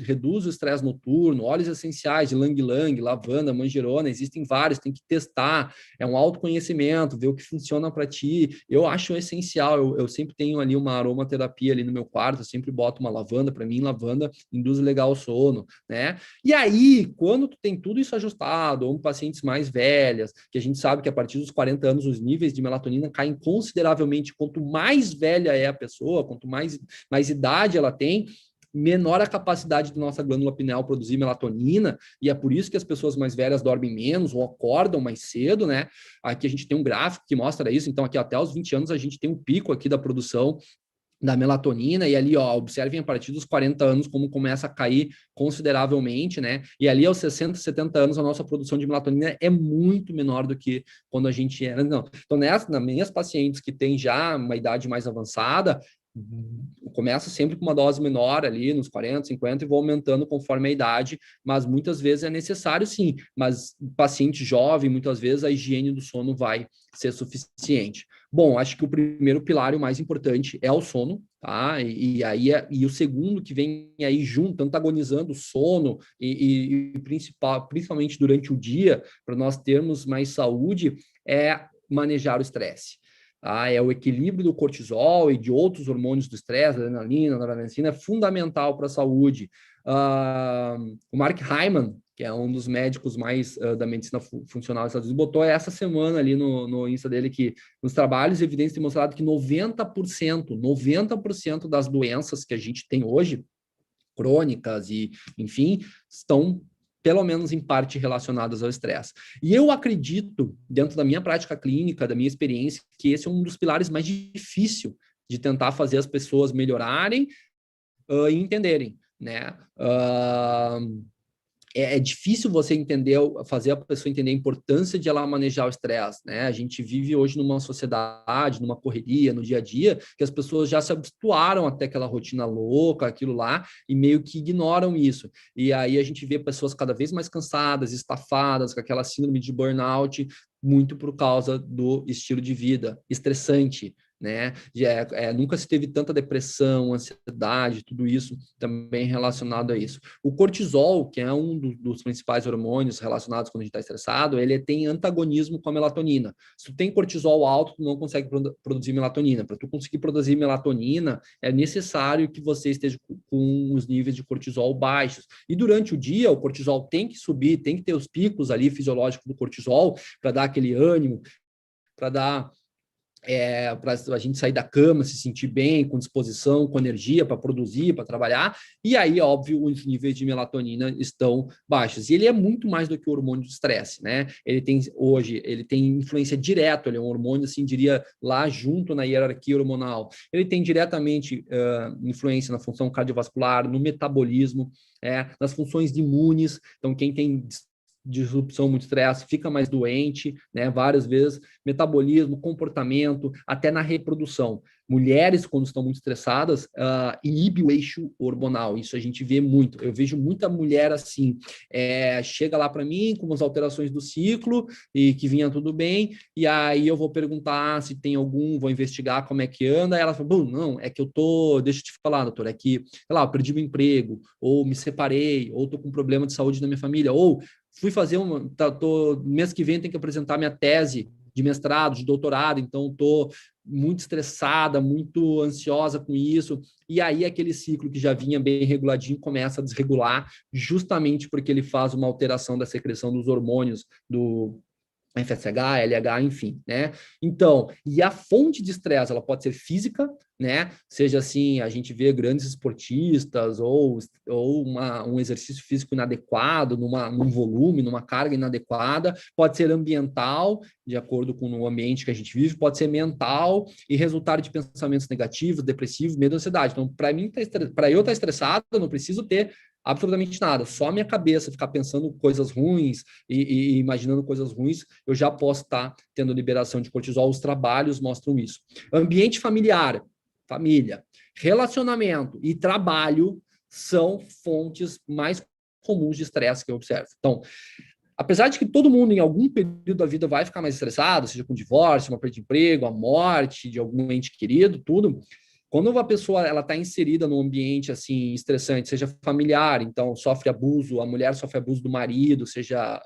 C: reduz o estresse noturno, óleos essenciais de ylang-ylang, lavanda, manjerona, existem vários, tem que testar, é um autoconhecimento, ver o que funciona para ti. Eu acho essencial, eu sempre tenho ali uma aromaterapia ali no meu quarto, eu sempre boto uma lavanda, para mim lavanda induz legal o sono, né? E aí, quando tu tem tudo isso ajustado, ou pacientes mais velhas, que a gente sabe que a partir dos 40 anos os níveis de melatonina caem consideravelmente. Quanto mais velha é a pessoa, quanto mais idade ela tem, menor a capacidade da nossa glândula pineal produzir melatonina, e é por isso que as pessoas mais velhas dormem menos ou acordam mais cedo, né? Aqui a gente tem um gráfico que mostra isso, então aqui até os 20 anos a gente tem um pico aqui da produção da melatonina, e ali, ó, observem a partir dos 40 anos como começa a cair consideravelmente, né? E ali aos 60, 70 anos a nossa produção de melatonina é muito menor do que quando a gente era, não. Então, nas minhas pacientes que têm já uma idade mais avançada, começa sempre com uma dose menor ali, nos 40, 50, e vou aumentando conforme a idade, mas muitas vezes é necessário sim, mas paciente jovem, muitas vezes a higiene do sono vai ser suficiente. Bom, acho que o primeiro pilar e o mais importante é o sono, tá? E o segundo que vem aí junto, antagonizando o sono e principalmente durante o dia, para nós termos mais saúde, é manejar o estresse. É o equilíbrio do cortisol e de outros hormônios do estresse, adrenalina, noradrenalina, é fundamental para a saúde. O Mark Hyman, que é um dos médicos mais da medicina funcional dos Estados Unidos, botou essa semana ali no Insta dele que nos trabalhos evidências têm mostrado que 90% das doenças que a gente tem hoje, crônicas e, enfim, estão pelo menos em parte relacionadas ao estresse. E eu acredito, dentro da minha prática clínica, da minha experiência, que esse é um dos pilares mais difíceis de tentar fazer as pessoas melhorarem e entenderem, né? É difícil você entender, fazer a pessoa entender a importância de ela manejar o estresse, né? A gente vive hoje numa sociedade, numa correria, no dia a dia, que as pessoas já se habituaram até aquela rotina louca, aquilo lá, e meio que ignoram isso. E aí a gente vê pessoas cada vez mais cansadas, estafadas, com aquela síndrome de burnout, muito por causa do estilo de vida estressante, né? Nunca se teve tanta depressão, ansiedade, tudo isso também relacionado a isso. O cortisol, que é um dos principais hormônios relacionados quando a gente está estressado, ele tem antagonismo com a melatonina. Se tu tem cortisol alto, tu não consegue produzir melatonina. Para tu conseguir produzir melatonina, é necessário que você esteja com os níveis de cortisol baixos. E durante o dia, o cortisol tem que subir, tem que ter os picos ali fisiológicos do cortisol para dar aquele ânimo, para dar para a gente sair da cama, se sentir bem, com disposição, com energia para produzir, para trabalhar, e aí, óbvio, os níveis de melatonina estão baixos. E ele é muito mais do que o hormônio do estresse, né? Ele tem influência direta, ele é um hormônio, assim, diria, lá junto na hierarquia hormonal. Ele tem diretamente influência na função cardiovascular, no metabolismo, nas funções imunes. Então, quem tem disrupção, muito estresse, fica mais doente, né? Várias vezes, metabolismo, comportamento, até na reprodução. Mulheres, quando estão muito estressadas, inibe o eixo hormonal. Isso a gente vê muito. Eu vejo muita mulher assim, chega lá para mim com umas alterações do ciclo e que vinha tudo bem, e aí eu vou perguntar se tem algum, vou investigar como é que anda, e ela fala, bom, não, é que eu tô, deixa eu te falar, doutor, é que, sei lá, eu perdi o emprego, ou me separei, ou tô com problema de saúde na minha família, ou fui fazer mês que vem tem que apresentar minha tese de mestrado, de doutorado, então estou muito estressada, muito ansiosa com isso, e aí aquele ciclo que já vinha bem reguladinho começa a desregular, justamente porque ele faz uma alteração da secreção dos hormônios do FSH, LH, enfim, né? Então, e a fonte de estresse, ela pode ser física, né? Seja assim, a gente vê grandes esportistas ou um exercício físico inadequado, num volume, numa carga inadequada, pode ser ambiental, de acordo com o ambiente que a gente vive, pode ser mental e resultado de pensamentos negativos, depressivos, medo, ansiedade. Então, para eu estar estressado, eu não preciso ter absolutamente nada, só a minha cabeça ficar pensando coisas ruins e imaginando coisas ruins, eu já posso estar tendo liberação de cortisol, os trabalhos mostram isso. Ambiente familiar, família, relacionamento e trabalho são fontes mais comuns de estresse que eu observo. Então, apesar de que todo mundo em algum período da vida vai ficar mais estressado, seja com divórcio, uma perda de emprego, a morte de algum ente querido, tudo, quando uma pessoa ela está inserida num ambiente assim estressante, seja familiar, então sofre abuso, a mulher sofre abuso do marido, seja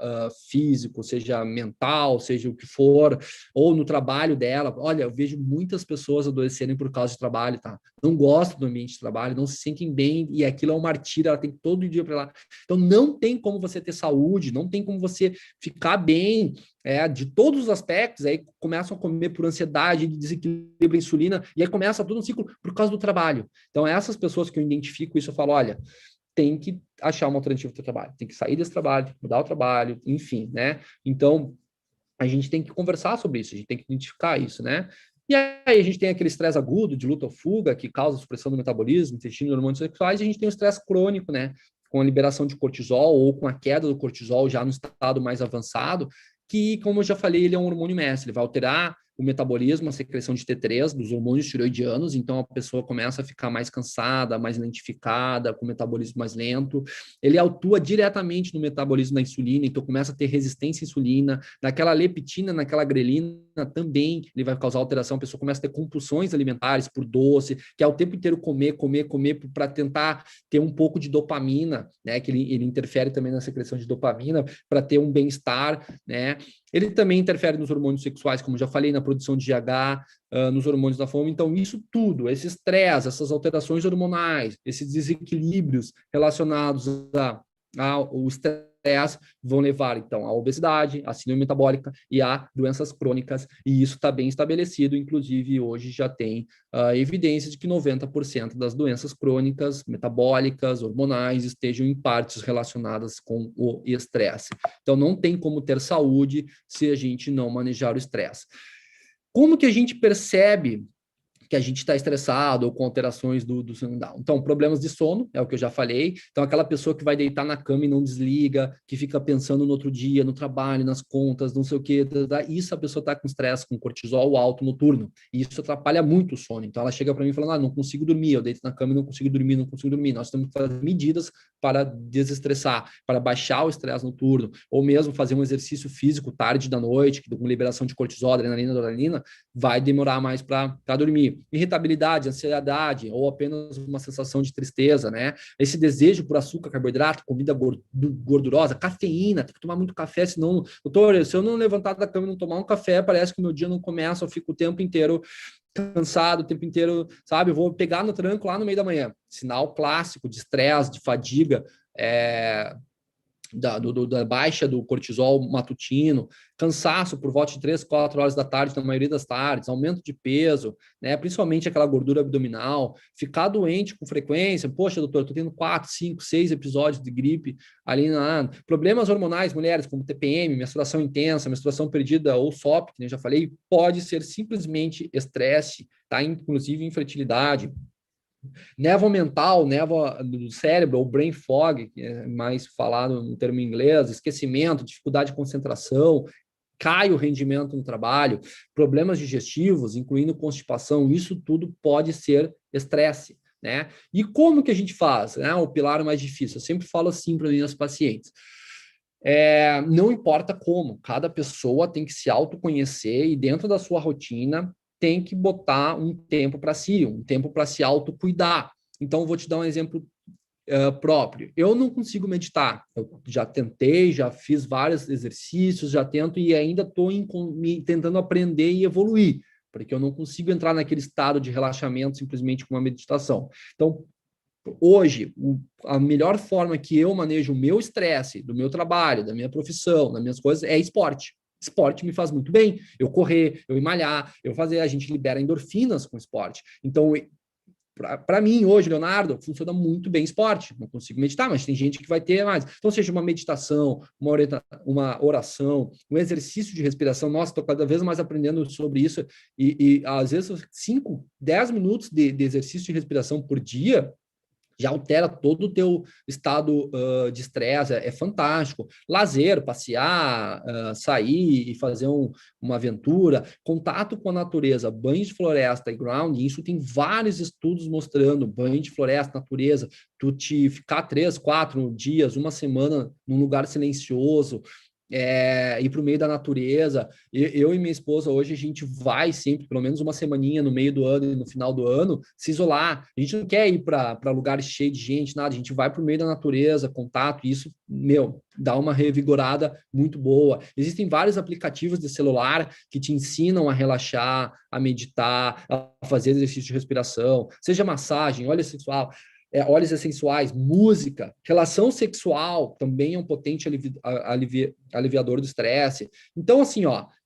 C: físico, seja mental, seja o que for, ou no trabalho dela. Olha, eu vejo muitas pessoas adoecerem por causa de trabalho, tá? Não gostam do ambiente de trabalho, não se sentem bem e aquilo é um martírio, ela tem todo dia para lá. Então não tem como você ter saúde, não tem como você ficar bem. De todos os aspectos, aí começam a comer por ansiedade, desequilíbrio, insulina, e aí começa todo um ciclo por causa do trabalho. Então, essas pessoas que eu identifico isso, eu falo, olha, tem que achar uma alternativa para o trabalho, tem que sair desse trabalho, tem que mudar o trabalho, enfim, né? Então, a gente tem que conversar sobre isso, a gente tem que identificar isso, né? E aí a gente tem aquele estresse agudo de luta ou fuga, que causa supressão do metabolismo, intestino e hormônios sexuais, e a gente tem o estresse crônico, né? Com a liberação de cortisol ou com a queda do cortisol já no estado mais avançado, que, como eu já falei, ele é um hormônio mestre, ele vai alterar o metabolismo, a secreção de T3, dos hormônios tiroidianos, então a pessoa começa a ficar mais cansada, mais lentificada, com o metabolismo mais lento. Ele atua diretamente no metabolismo da insulina, então começa a ter resistência à insulina, naquela leptina, naquela grelina também ele vai causar alteração, a pessoa começa a ter compulsões alimentares por doce, que é o tempo inteiro comer para tentar ter um pouco de dopamina, né, que ele interfere também na secreção de dopamina, para ter um bem-estar, né. Ele também interfere nos hormônios sexuais, como já falei, na produção de GH, nos hormônios da fome. Então, isso tudo, esse estresse, essas alterações hormonais, esses desequilíbrios relacionados ao estresse vão levar, então, à obesidade, à síndrome metabólica e a doenças crônicas. E isso está bem estabelecido. Inclusive, hoje já tem evidência de que 90% das doenças crônicas, metabólicas, hormonais, estejam em partes relacionadas com o estresse. Então, não tem como ter saúde se a gente não manejar o estresse. Como que a gente percebe que a gente está estressado ou com alterações do sono? Então, problemas de sono, é o que eu já falei. Então, aquela pessoa que vai deitar na cama e não desliga, que fica pensando no outro dia, no trabalho, nas contas, não sei o quê, isso a pessoa está com estresse, com cortisol alto noturno. E isso atrapalha muito o sono. Então, ela chega para mim falando, não consigo dormir, eu deito na cama e não consigo dormir, não consigo dormir. Nós temos que fazer medidas para desestressar, para baixar o estresse noturno, ou mesmo fazer um exercício físico tarde da noite, que com liberação de cortisol, adrenalina, adrenalina, vai demorar mais para dormir. Irritabilidade, ansiedade, ou apenas uma sensação de tristeza, né? Esse desejo por açúcar, carboidrato, comida gordurosa, cafeína, tem que tomar muito café, senão, doutor, se eu não levantar da cama e não tomar um café, parece que o meu dia não começa, eu fico o tempo inteiro cansado, o tempo inteiro, sabe? Eu vou pegar no tranco lá no meio da manhã. Sinal clássico de estresse, de fadiga, da baixa do cortisol matutino, cansaço por volta de 3, 4 horas da tarde, na maioria das tardes, aumento de peso, né? Principalmente aquela gordura abdominal, ficar doente com frequência, poxa, doutor, estou tendo 4, 5, 6 episódios de gripe ali problemas hormonais, mulheres, como TPM, menstruação intensa, menstruação perdida ou SOP, que eu já falei, pode ser simplesmente estresse, tá? Inclusive infertilidade, névoa mental, névoa do cérebro, ou brain fog, que é mais falado no termo inglês, esquecimento, dificuldade de concentração, cai o rendimento no trabalho, problemas digestivos, incluindo constipação, isso tudo pode ser estresse, né? E como que a gente faz? Né? O pilar mais difícil, eu sempre falo assim para minhas pacientes. Não importa como, cada pessoa tem que se autoconhecer e dentro da sua rotina tem que botar um tempo para si, um tempo para se autocuidar. Então, vou te dar um exemplo próprio. Eu não consigo meditar. Eu já tentei, já fiz vários exercícios, já tento e ainda estou tentando aprender e evoluir, porque eu não consigo entrar naquele estado de relaxamento simplesmente com uma meditação. Então, hoje, a melhor forma que eu manejo o meu estresse, do meu trabalho, da minha profissão, das minhas coisas, é esporte. Esporte me faz muito bem. Eu correr, eu ir malhar, eu fazer, a gente libera endorfinas com esporte. Então, para mim, hoje, Leonardo, funciona muito bem esporte. Não consigo meditar, mas tem gente que vai ter mais. Então, seja uma meditação, uma oração, um exercício de respiração. Nossa, estou cada vez mais aprendendo sobre isso. E às vezes, 5, 10 minutos de exercício de respiração por dia já altera todo o teu estado de estresse, é fantástico. Lazer, passear, sair e fazer uma aventura, contato com a natureza, banho de floresta e grounding, isso tem vários estudos mostrando, banho de floresta, natureza, tu te ficar 3, 4 dias, uma semana num lugar silencioso, ir para o meio da natureza. Eu e minha esposa, hoje, a gente vai sempre, pelo menos uma semaninha no meio do ano e no final do ano, se isolar. A gente não quer ir para lugares cheios de gente, nada. A gente vai para o meio da natureza, contato, e isso, dá uma revigorada muito boa. Existem vários aplicativos de celular que te ensinam a relaxar, a meditar, a fazer exercício de respiração, seja massagem, óleo sexual, óleos essenciais, música, relação sexual também é um potente aliviador do estresse. Então, assim,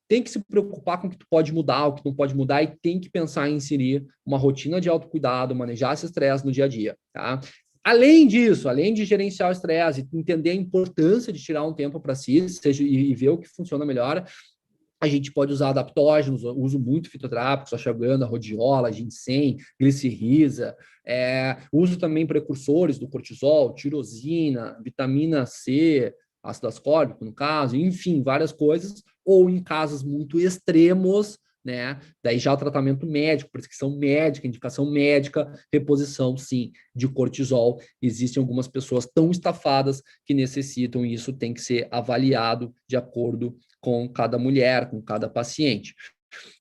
C: tem que se preocupar com o que tu pode mudar, o que não pode mudar, e tem que pensar em inserir uma rotina de autocuidado, manejar esse estresse no dia a dia, tá? Além disso, além de gerenciar o estresse, entender a importância de tirar um tempo para si, e ver o que funciona melhor, a gente pode usar adaptógenos, eu uso muito fitotrápicos, ashwagandha, rhodiola, ginseng, glicirrhiza, uso também precursores do cortisol, tirosina, vitamina C, ácido ascórbico, no caso, enfim, várias coisas, ou em casos muito extremos, né? Daí já o tratamento médico, prescrição médica, indicação médica, reposição, sim, de cortisol. Existem algumas pessoas tão estafadas que necessitam, e isso tem que ser avaliado de acordo com cada mulher, com cada paciente.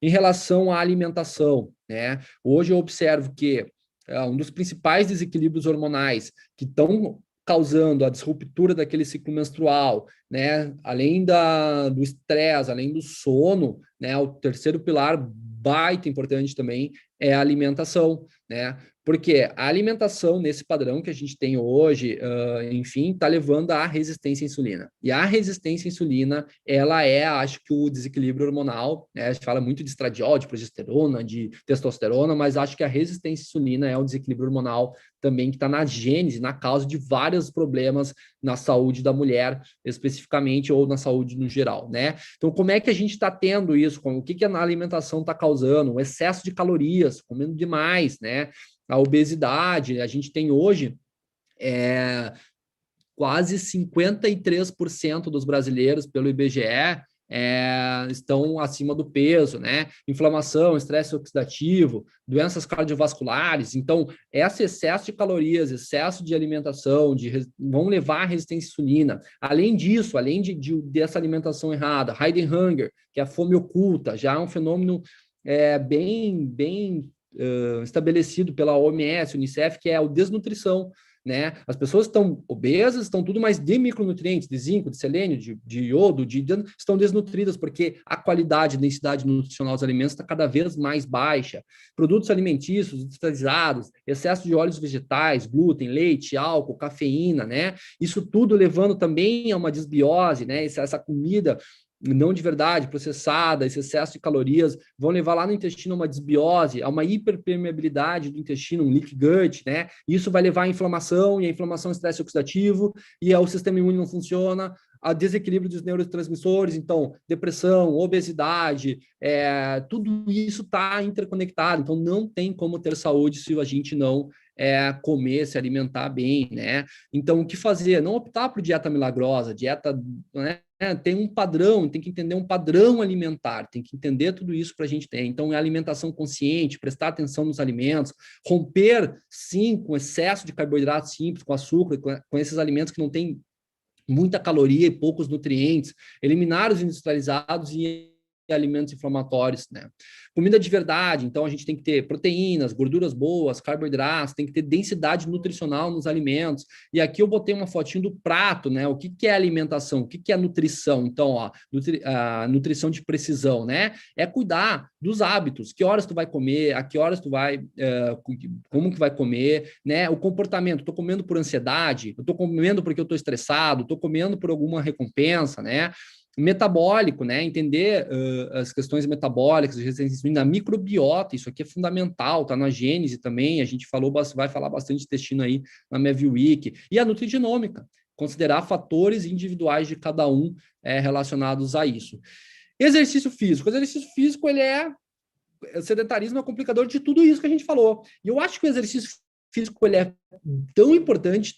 C: Em relação à alimentação, né? Hoje eu observo que um dos principais desequilíbrios hormonais que estão causando a disruptura daquele ciclo menstrual, né? Além do estresse, além do sono, né? O terceiro pilar baita importante também é a alimentação, né? Porque a alimentação nesse padrão que a gente tem hoje, enfim, está levando à resistência à insulina. E a resistência à insulina, ela acho que o desequilíbrio hormonal, né? A gente fala muito de estradiol, de progesterona, de testosterona, mas acho que a resistência à insulina é o desequilíbrio hormonal também que está na gênese, na causa de vários problemas na saúde da mulher, especificamente, ou na saúde no geral, né? Então, como é que a gente está tendo isso? O que a alimentação está causando? O excesso de calorias, comendo demais, né? A obesidade, a gente tem hoje quase 53% dos brasileiros, pelo IBGE, estão acima do peso, né? Inflamação, estresse oxidativo, doenças cardiovasculares. Então, esse excesso de calorias, excesso de alimentação, vão levar à resistência à insulina. Além disso, além dessa alimentação errada, hidden hunger, que é a fome oculta, já é um fenômeno bem estabelecido pela OMS, Unicef, que é a desnutrição, né? As pessoas estão obesas, estão tudo mais de micronutrientes, de zinco, de selênio, de iodo, estão desnutridas porque a qualidade, a densidade nutricional dos alimentos está cada vez mais baixa. Produtos alimentícios industrializados, excesso de óleos vegetais, glúten, leite, álcool, cafeína, né? Isso tudo levando também a uma desbiose, né? Essa comida não de verdade, processada, esse excesso de calorias, vão levar lá no intestino a uma desbiose, a uma hiperpermeabilidade do intestino, um leak gut, né? Isso vai levar à inflamação, e a inflamação é estresse oxidativo, e o sistema imune não funciona, a desequilíbrio dos neurotransmissores, então, depressão, obesidade, tudo isso está interconectado, então não tem como ter saúde se a gente não comer, se alimentar bem, né? Então, o que fazer? Não optar por dieta milagrosa, dieta, né? Tem um padrão, tem que entender um padrão alimentar, tem que entender tudo isso para a gente ter. Então, é alimentação consciente, prestar atenção nos alimentos, romper, sim, com excesso de carboidratos simples, com açúcar, com esses alimentos que não têm muita caloria e poucos nutrientes, eliminar os industrializados e alimentos inflamatórios, né? Comida de verdade, então a gente tem que ter proteínas, gorduras boas, carboidratos, tem que ter densidade nutricional nos alimentos. E aqui eu botei uma fotinho do prato, né? O que é alimentação? O que é nutrição? Então, ó, a nutrição de precisão, né? É cuidar dos hábitos, que horas tu vai comer, a que horas tu vai, como que vai comer, né? O comportamento, estou comendo por ansiedade, eu estou comendo porque eu estou estressado, estou comendo por alguma recompensa, né? Metabólico, né? Entender as questões metabólicas, resistência à insulina, microbiota, isso aqui é fundamental, tá na Gênese também, a gente vai falar bastante de intestino aí na MeviWeek, e a nutrigenômica, considerar fatores individuais de cada um relacionados a isso. Exercício físico, o sedentarismo é complicador de tudo isso que a gente falou, e eu acho que o exercício físico ele é tão importante,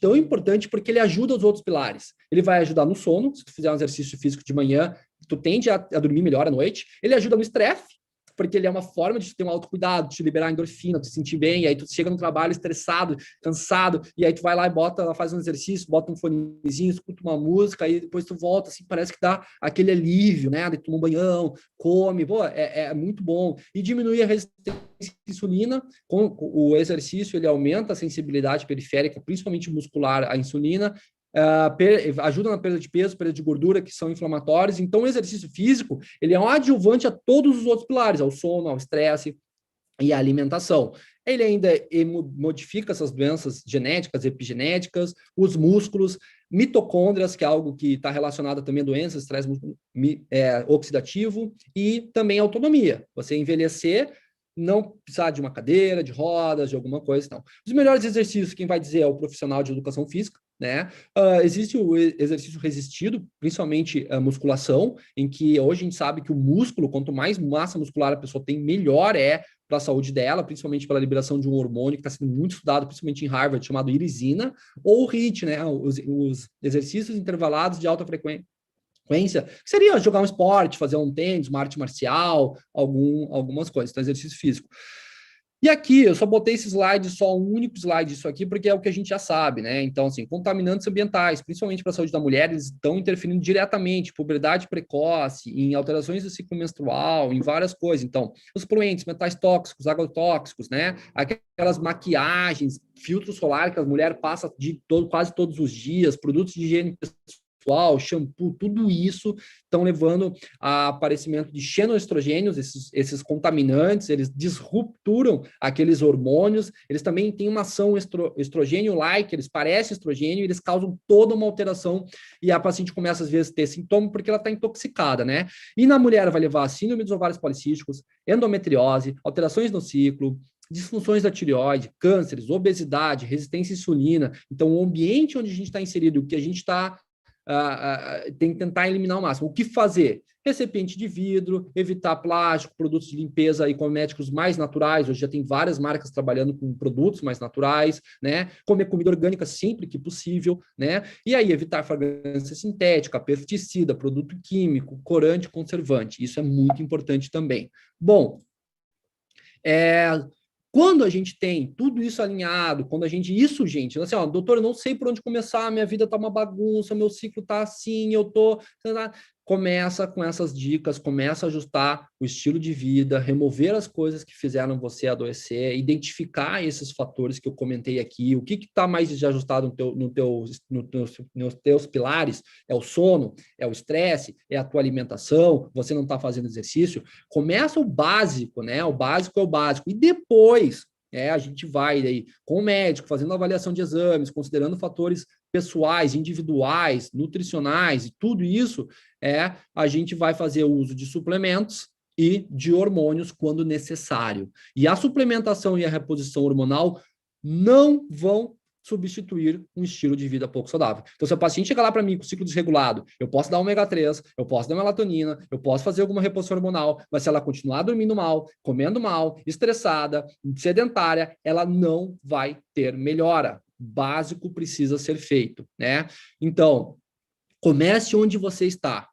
C: porque ele ajuda os outros pilares. Ele vai ajudar no sono, se tu fizer um exercício físico de manhã, tu tende a dormir melhor à noite. Ele ajuda no estresse, porque ele é uma forma de ter um autocuidado, de te liberar endorfina, de te sentir bem, e aí tu chega no trabalho estressado, cansado, e aí tu vai lá e faz um exercício, bota um fonezinho, escuta uma música, aí depois tu volta, assim, parece que dá aquele alívio, né? Aí tu toma um banhão, come, pô, é muito bom. E diminuir a resistência à insulina, com o exercício, ele aumenta a sensibilidade periférica, principalmente muscular, à insulina, ajuda na perda de peso, perda de gordura, que são inflamatórios. Então, o exercício físico, ele é um adjuvante a todos os outros pilares, ao sono, ao estresse e à alimentação. Ele ainda modifica essas doenças genéticas, epigenéticas, os músculos, mitocôndrias, que é algo que está relacionado também a doenças, estresse oxidativo, e também autonomia. Você envelhecer, não precisar de uma cadeira, de rodas, de alguma coisa. Não. Os melhores exercícios, quem vai dizer é o profissional de educação física, né? Existe o exercício resistido, principalmente a musculação, em que hoje a gente sabe que o músculo, quanto mais massa muscular a pessoa tem, melhor é para a saúde dela, principalmente pela liberação de um hormônio que está sendo muito estudado, principalmente em Harvard, chamado irisina, ou o HIIT, né? Os exercícios intervalados de alta frequência, que seria jogar um esporte, fazer um tênis, uma arte marcial, algumas coisas, então exercício físico. E aqui, eu só botei esse slide, só um único slide disso aqui, porque é o que a gente já sabe, né? Então, assim, contaminantes ambientais, principalmente para a saúde da mulher, eles estão interferindo diretamente, puberdade precoce, em alterações do ciclo menstrual, em várias coisas. Então, os poluentes, metais tóxicos, agrotóxicos, né? Aquelas maquiagens, filtro solar que a mulher passa quase todos os dias, produtos de higiene pessoal, shampoo, tudo isso estão levando a aparecimento de xenoestrogênios, esses contaminantes, eles disrupturam aqueles hormônios, eles também têm uma ação estrogênio-like, eles parecem estrogênio, eles causam toda uma alteração e a paciente começa às vezes a ter sintoma porque ela está intoxicada, né? E na mulher vai levar a síndrome dos ovários policísticos, endometriose, alterações no ciclo, disfunções da tireoide, cânceres, obesidade, resistência à insulina. Então, o ambiente onde a gente está inserido, o que a gente está tem que tentar eliminar o máximo. O que fazer? Recipiente de vidro, evitar plástico, produtos de limpeza e cosméticos mais naturais. Hoje já tem várias marcas trabalhando com produtos mais naturais, né? Comer comida orgânica sempre que possível, né? E aí evitar fragrância sintética, pesticida, produto químico, corante, conservante. Isso é muito importante também. Bom, quando a gente tem tudo isso alinhado, quando a gente... Isso, gente, assim, ó, doutor, eu não sei por onde começar, minha vida tá uma bagunça, meu ciclo tá assim, eu tô... Começa com essas dicas, começa a ajustar o estilo de vida, remover as coisas que fizeram você adoecer, identificar esses fatores que eu comentei aqui, o que está mais desajustado nos teus pilares, é o sono, é o estresse, é a tua alimentação, você não está fazendo exercício. Começa o básico, né? O básico é o básico. E depois... a gente vai aí com o médico, fazendo avaliação de exames, considerando fatores pessoais, individuais, nutricionais e tudo isso, a gente vai fazer uso de suplementos e de hormônios quando necessário. E a suplementação e a reposição hormonal não vão substituir um estilo de vida pouco saudável. Então, se o paciente chegar lá para mim com ciclo desregulado, eu posso dar ômega 3, eu posso dar melatonina, eu posso fazer alguma reposição hormonal, mas se ela continuar dormindo mal, comendo mal, estressada, sedentária, ela não vai ter melhora. Básico precisa ser feito, né? Então, comece onde você está.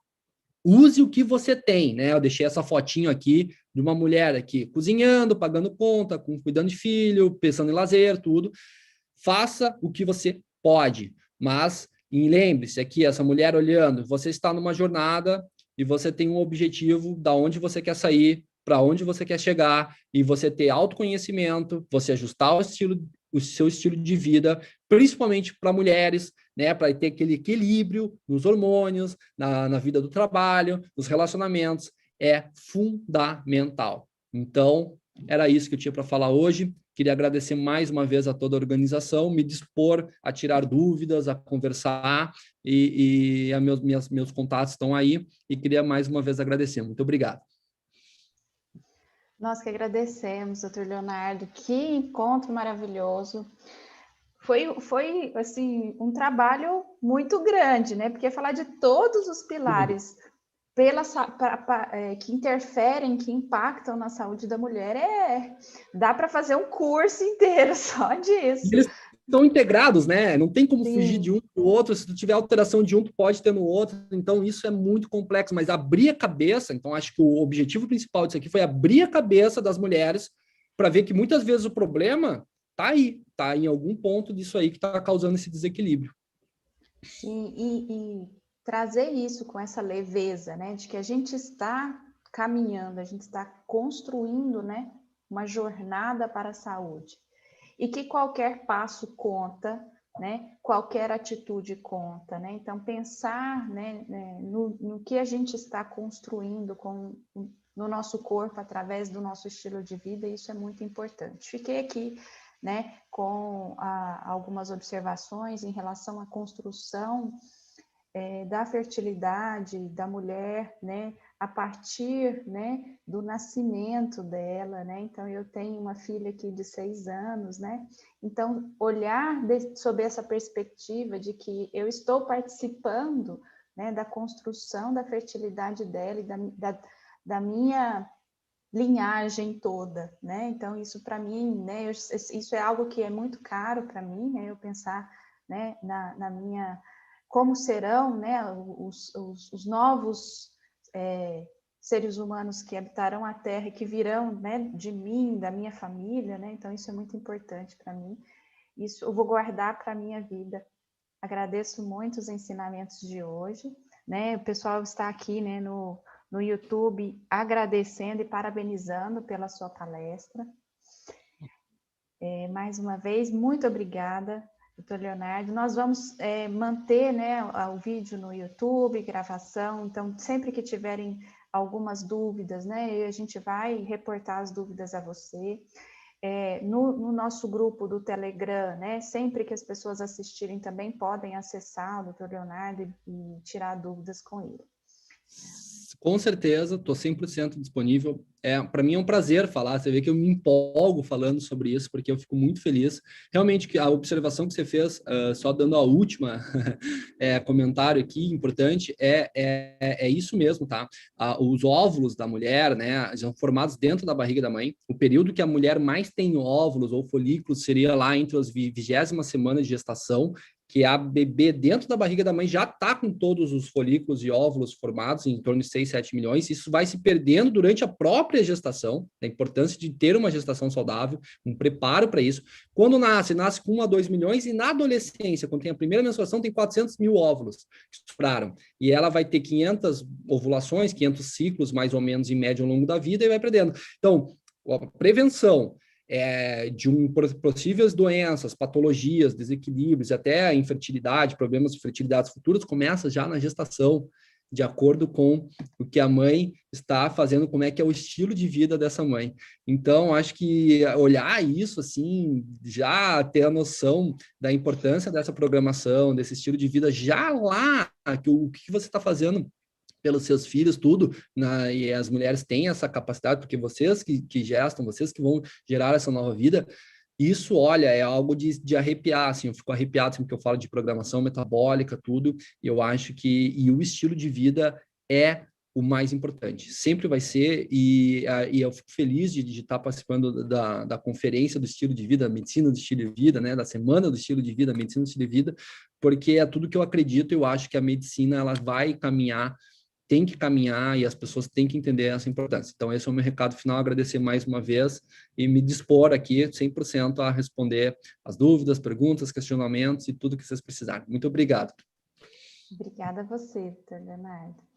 C: Use o que você tem, né? Eu deixei essa fotinho aqui de uma mulher aqui cozinhando, pagando conta, cuidando de filho, pensando em lazer, tudo. Faça o que você pode, mas lembre-se aqui, essa mulher olhando, você está numa jornada e você tem um objetivo da onde você quer sair, para onde você quer chegar, e você ter autoconhecimento, você ajustar o seu estilo de vida, principalmente para mulheres, né, para ter aquele equilíbrio nos hormônios, na vida do trabalho, nos relacionamentos, é fundamental. Então, era isso que eu tinha para falar hoje. Queria agradecer mais uma vez a toda a organização, me dispor a tirar dúvidas, a conversar, e meus contatos estão aí, e queria mais uma vez agradecer. Muito obrigado.
B: Nós que agradecemos, doutor Leonardo, que encontro maravilhoso. Foi assim, um trabalho muito grande, né? Porque falar de todos os pilares que interferem, que impactam na saúde da mulher, dá para fazer um curso inteiro só disso.
C: Eles estão integrados, né? Não tem como
B: Sim.
C: Fugir de um para o outro. Se tu tiver alteração de um, tu pode ter no outro. Então, isso é muito complexo. Mas abrir a cabeça, então, acho que o objetivo principal disso aqui foi abrir a cabeça das mulheres para ver que muitas vezes o problema está em algum ponto disso aí que está causando esse desequilíbrio.
B: Sim, e trazer isso com essa leveza, né, de que a gente está caminhando, a gente está construindo, né, uma jornada para a saúde, e que qualquer passo conta, né, qualquer atitude conta, né, então pensar, né, no que a gente está construindo no nosso corpo através do nosso estilo de vida, isso é muito importante. Fiquei aqui, né, com algumas observações em relação à construção da fertilidade da mulher, né, a partir, né, do nascimento dela, né, então eu tenho uma filha aqui de 6 anos, né, então olhar sob essa perspectiva de que eu estou participando, né, da construção da fertilidade dela e da minha linhagem toda, né, então isso para mim, né, isso é algo que é muito caro para mim, né, eu pensar, né, na minha... como serão, né, os novos seres humanos que habitarão a Terra e que virão, né, de mim, da minha família, né? Então isso é muito importante para mim. Isso eu vou guardar para a minha vida. Agradeço muito os ensinamentos de hoje, né? O pessoal está aqui, né, no YouTube agradecendo e parabenizando pela sua palestra. Mais uma vez, muito obrigada, doutor Leonardo. Nós vamos manter, né, o vídeo no YouTube, gravação, então sempre que tiverem algumas dúvidas, né, a gente vai reportar as dúvidas a você. No nosso grupo do Telegram, né, sempre que as pessoas assistirem também podem acessar o doutor Leonardo e tirar dúvidas com ele.
C: Com certeza, estou 100% disponível. Para mim é um prazer falar, você vê que eu me empolgo falando sobre isso, porque eu fico muito feliz. Realmente, a observação que você fez, só dando a última comentário aqui, importante, é isso mesmo, tá? Os óvulos da mulher, né, são formados dentro da barriga da mãe. O período que a mulher mais tem óvulos ou folículos seria lá entre as 20ª semana de gestação, que a bebê dentro da barriga da mãe já está com todos os folículos e óvulos formados, em torno de 6, 7 milhões. Isso vai se perdendo durante a própria gestação, a importância de ter uma gestação saudável, um preparo para isso. Quando nasce com 1 a 2 milhões, e na adolescência, quando tem a primeira menstruação, tem 400 mil óvulos que sobraram. E ela vai ter 500 ovulações, 500 ciclos, mais ou menos, em média, ao longo da vida, e vai perdendo. Então, a prevenção de possíveis doenças, patologias, desequilíbrios, até a infertilidade, problemas de fertilidade futuras, começa já na gestação, de acordo com o que a mãe está fazendo, como é que é o estilo de vida dessa mãe. Então, acho que olhar isso, assim, já ter a noção da importância dessa programação, desse estilo de vida, já lá, o que você está fazendo pelos seus filhos, tudo, e as mulheres têm essa capacidade, porque vocês que gestam, vocês que vão gerar essa nova vida, Isso, olha, é algo de arrepiar, assim, eu fico arrepiado sempre que eu falo de programação metabólica, tudo, e eu acho que o estilo de vida é o mais importante, sempre vai ser, e eu fico feliz de estar participando da conferência do estilo de vida, medicina do estilo de vida, né, da semana do estilo de vida, medicina do estilo de vida, porque é tudo que eu acredito, eu acho que a medicina, ela vai caminhar, tem que caminhar e as pessoas têm que entender essa importância. Então, esse é o meu recado final, agradecer mais uma vez e me dispor aqui 100% a responder as dúvidas, perguntas, questionamentos e tudo que vocês precisarem. Muito obrigado.
B: Obrigada a você, Dr. Leonardo.